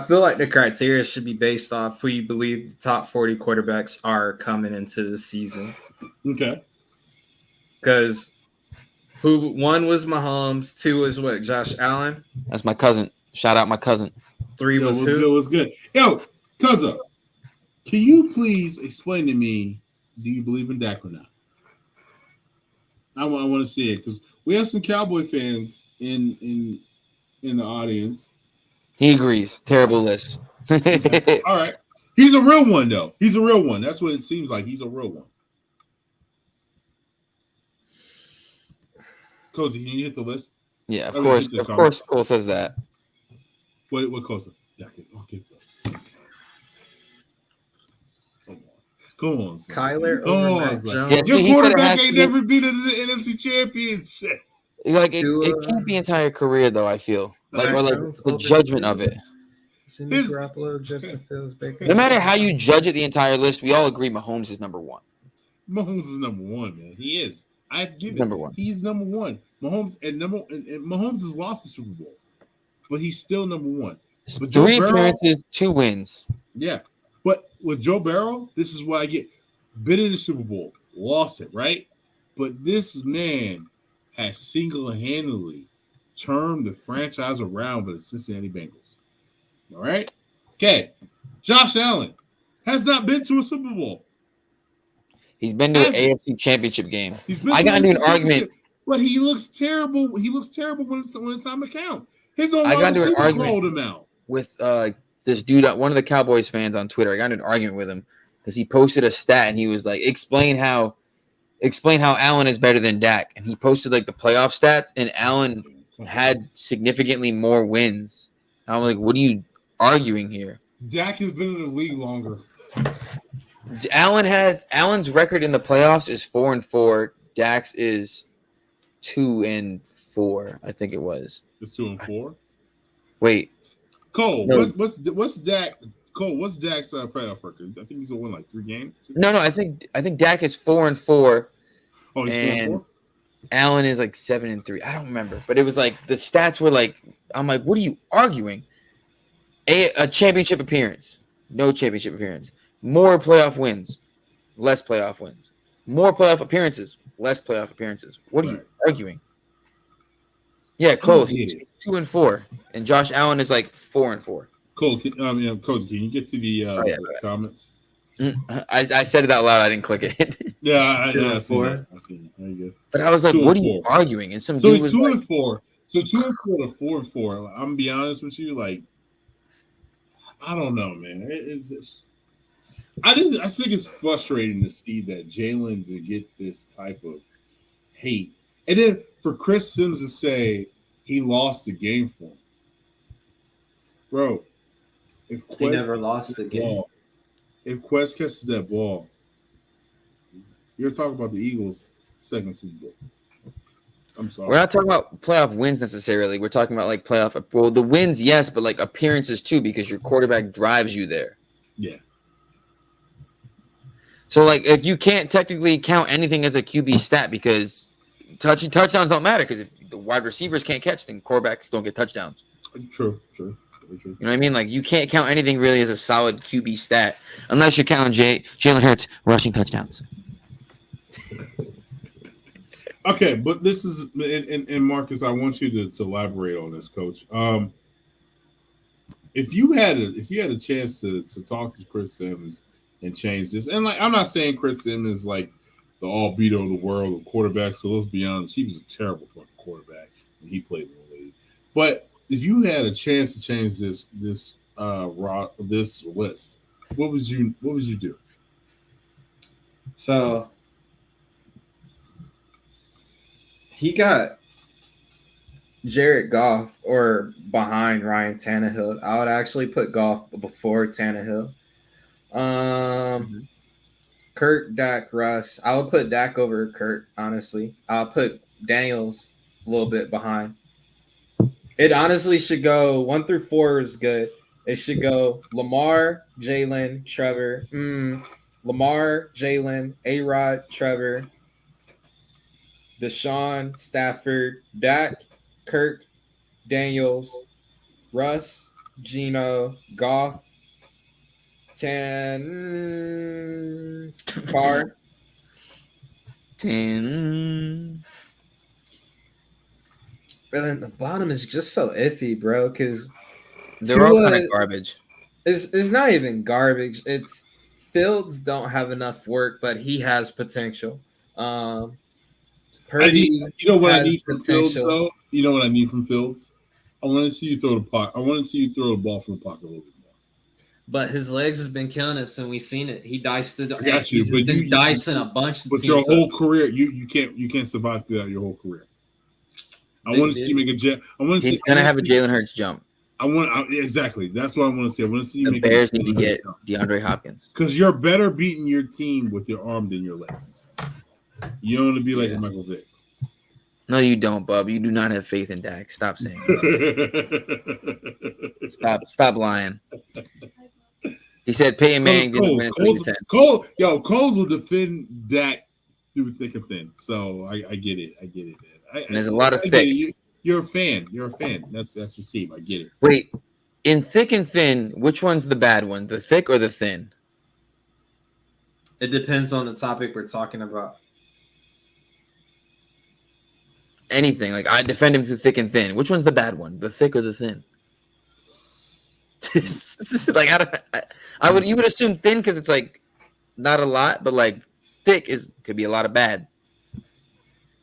feel like the criteria should be based off who you believe the top 40 quarterbacks are coming into the season. Okay. Because one was Mahomes, 2 was what? Josh Allen. That's my cousin. Shout out my cousin. 3 was who? It was good. Yo, cousin, can you please explain to me? Do you believe in Dak or not? I want to see it because we have some Cowboy fans in the audience. He agrees. Terrible list. Okay. All right. He's a real one, though. He's a real one. That's what it seems like. He's a real one. Cozy, can you hit the list? Yeah, of course. Of course, Cole says that. What Cozy? Okay. Come on, son. Kyler over Mac Jones. Yeah, your quarterback ain't never been in the NFC Championship. Like it can't be entire career though. I feel like or like the judgment of it. Garoppolo, Justin Fields, Baker. No matter how you judge it, the entire list, we all agree Mahomes is number 1. Mahomes is number 1, man. He is. I have to give it. Number 1. He's number 1. Mahomes and Mahomes has lost the Super Bowl, but he's still number 1. But 3 appearances, 2 wins. Yeah, but with Joe Burrow, this is what I get. Been in the Super Bowl, lost it, right? But this man has single-handedly turned the franchise around for the Cincinnati Bengals. All right? Okay. Josh Allen has not been to a Super Bowl. He's been to an AFC Championship game. I got into an argument. But he looks terrible. He looks terrible when it's time to count. His own receiver called him out. With this dude, one of the Cowboys fans on Twitter. I got into an argument with him because he posted a stat and he was like, explain how Allen is better than Dak. And he posted like the playoff stats and Allen had significantly more wins. I'm like, what are you arguing here? Dak has been in the league longer. Allen's record in the playoffs is 4-4. Dak's is 2-4. I think it was. It's 2-4. Wait, Cole. No. What's Dak? Cole, what's Dak's playoff record? I think he's gonna win like 3 games. No. I think Dak is 4-4. Oh, he's 4-4. Allen is like 7-3. I don't remember, but it was like the stats were like. I'm like, what are you arguing? A championship appearance, no championship appearance. More playoff wins, less playoff wins. More playoff appearances, less playoff appearances. What are you arguing? Yeah, close. 2-4, and Josh Allen is like 4-4. Cole, Coach, can you get to the comments? I said it out loud. I didn't click it. Yeah, I see that. There you go. But I was like, what are you arguing? And some so dude it's was 2-4. So 2-4 to 4-4. I'm gonna be honest with you, like I don't know, man. I think it's frustrating to see that Jalen to get this type of hate, and then for Chris Sims to say he lost the game for him, bro. If Quez he never lost the game, if Quez catches that ball, you're talking about the Eagles' second Super Bowl. I'm sorry. We're not talking about playoff wins necessarily. We're talking about like the wins, yes, but like appearances too, because your quarterback drives you there. Yeah. So like if you can't technically count anything as a QB stat because touchdowns don't matter because if the wide receivers can't catch, then quarterbacks don't get touchdowns. True. Very true. You know what I mean? Like you can't count anything really as a solid QB stat unless you're counting Jalen Hurts rushing touchdowns. Okay, but this is and Marcus, I want you to elaborate on this, Coach. if you had a chance to talk to Chris Sims and change this, and like I'm not saying Chris Sims is like the all beater of the world of quarterback. So let's be honest, he was a terrible fucking quarterback when he played in the league. But if you had a chance to change this list, what would you do? So he got Jared Goff or behind Ryan Tannehill. I would actually put Goff before Tannehill. Kurt, Dak, Russ. I would put Dak over Kurt, honestly. I'll put Daniels a little bit behind. It honestly should go 1 through 4 is good. It should go Lamar, Jalen, Trevor. Lamar, Jalen, A-Rod, Trevor, Deshaun, Stafford, Dak, Kirk, Daniels, Russ, Gino, Goff, Carr. 10. But then the bottom is just so iffy, bro, because they're all kind of garbage. It's not even garbage. It's Fields don't have enough work, but he has potential. Purdy, you know what I need from Fields, though? You know what I need from Fields? I want to see you throw the pocket. I want to see you throw the ball from the pocket a little bit more. But his legs has been killing us, and we've seen it. He diced it. I got you, but you dicing a bunch. But your whole career, you can't survive throughout your whole career. I want to see you make a jet. He's gonna have a Jalen Hurts jump. Exactly. That's what I want to see. I want to see you the make Bears need to get DeAndre Hopkins because you're better beating your team with your arm than your legs. You don't want to be like a Michael Vick. No, you don't, Bub. You do not have faith in Dak. Stop saying that. Stop lying. He said Peyton Manning didn't win Coles will defend Dak through thick and thin. So I get it. I get it, man. There's a lot of thick. You're a fan. You're a fan. That's your team. I get it. Wait, in thick and thin, which one's the bad one? The thick or the thin? It depends on the topic we're talking about. Anything. Like I defend him through thick and thin. Which one's the bad one? The thick or the thin? Like you would assume thin because it's like not a lot, but like thick could be a lot of bad.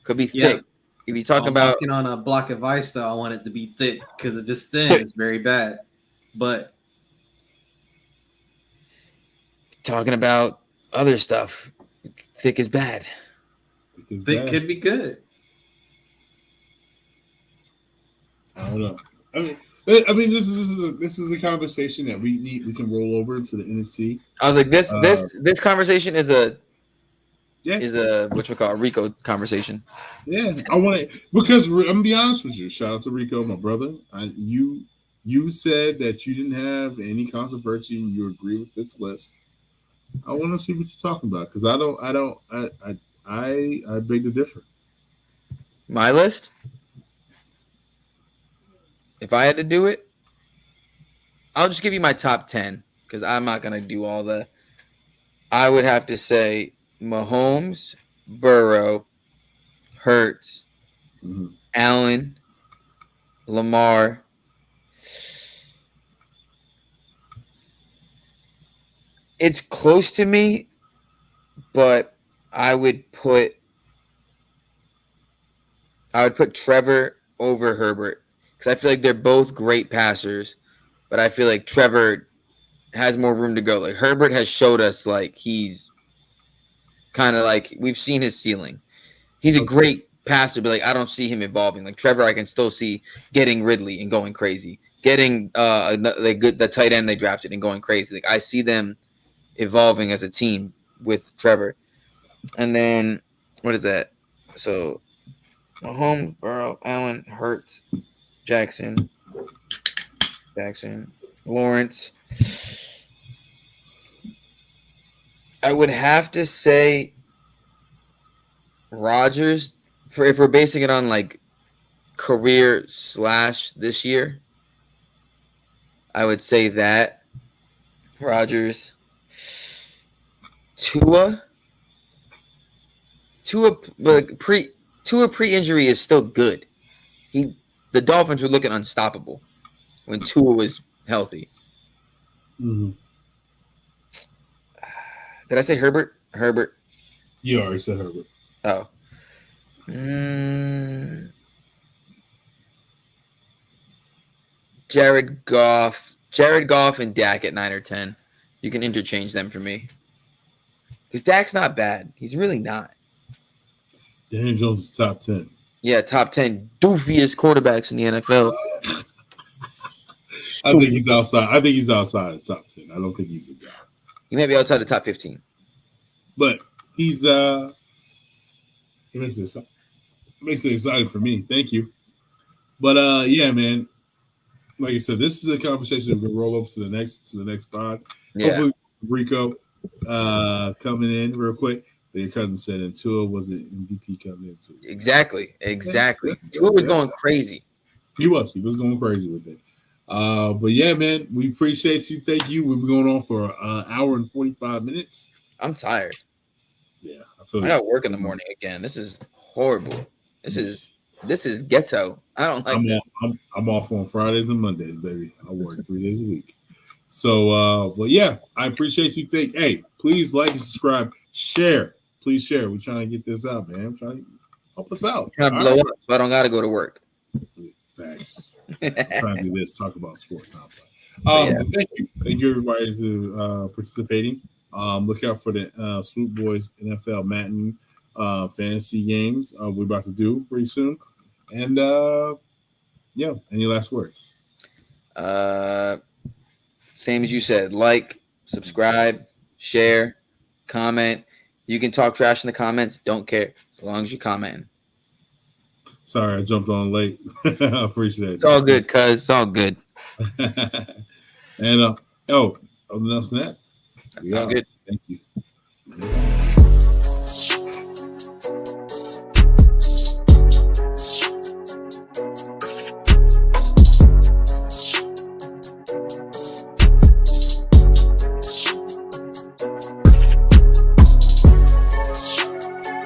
Could be thick. Yeah. If you talk about walking on a block of ice, though, I want it to be thick because if it's thin, it's very bad. But talking about other stuff, thick is bad. Thick could be good. I don't know. I mean, this is a conversation that we can roll over to the NFC. I was like, this conversation is a what you call a Rico conversation. Yeah, I want to because I'm gonna be honest with you. Shout out to Rico, my brother. You said that you didn't have any controversy and you agree with this list. I want to see what you're talking about because I beg to differ. My list. If I had to do it, I'll just give you my top 10 because I'm not gonna do all the. I would have to say Mahomes, Burrow, Hurts, Allen, Lamar. It's close to me, but I would put Trevor over Herbert because I feel like they're both great passers, but I feel like Trevor has more room to go. Like Herbert has showed us like he's kind of like we've seen his ceiling. He's a great passer, but like I don't see him evolving. Like Trevor, I can still see getting Ridley and going crazy, getting the tight end they drafted and going crazy. Like I see them evolving as a team with Trevor. And then what is that? So Mahomes, Burrow, Allen, Hurts, Jackson, Lawrence. I would have to say Rodgers if we're basing it on like career / this year. I would say that Rodgers, Tua pre-injury is still good. The Dolphins were looking unstoppable when Tua was healthy. Mm-hmm. Did I say Herbert? Herbert. You already said Herbert. Oh. Jared Goff and Dak at 9 or 10. You can interchange them for me. Because Dak's not bad. He's really not. Daniel Jones is top 10. Yeah, top 10 doofiest quarterbacks in the NFL. I think he's outside. I think he's outside the top 10. I don't think he's the guy. He may be outside the top 15. But he's he makes it exciting for me. Thank you. But yeah, man. Like I said, this is a conversation we're gonna roll over to the next pod. Yeah. Hopefully Rico coming in real quick. Your cousin said and Tua was an MVP coming in too. Exactly. Tua was going crazy. He was going crazy with it. But yeah, man, we appreciate you. Thank you. We've been going on for an hour and 45 minutes. I'm tired. Yeah, I got work in the morning again. This is horrible. This is ghetto. I don't like that. I'm off on Fridays and Mondays, baby. I work 3 days a week. So, but yeah, I appreciate you. Hey, please like and subscribe, share. Please share. We're trying to get this out, man. I'm trying to help us out. I'm trying to blow up, so I don't got to go to work. Facts. I'm trying to do this, talk about sports. Thank you everybody to participating. Look out for the Swoop Boys NFL Madden fantasy games we're about to do pretty soon. And yeah, any last words? Same as you said, like, subscribe, share, comment. You can talk trash in the comments. Don't care as long as you comment. Sorry, I jumped on late. I appreciate it. It's all good, cuz. It's all good. And other than that, That's all good. Thank you.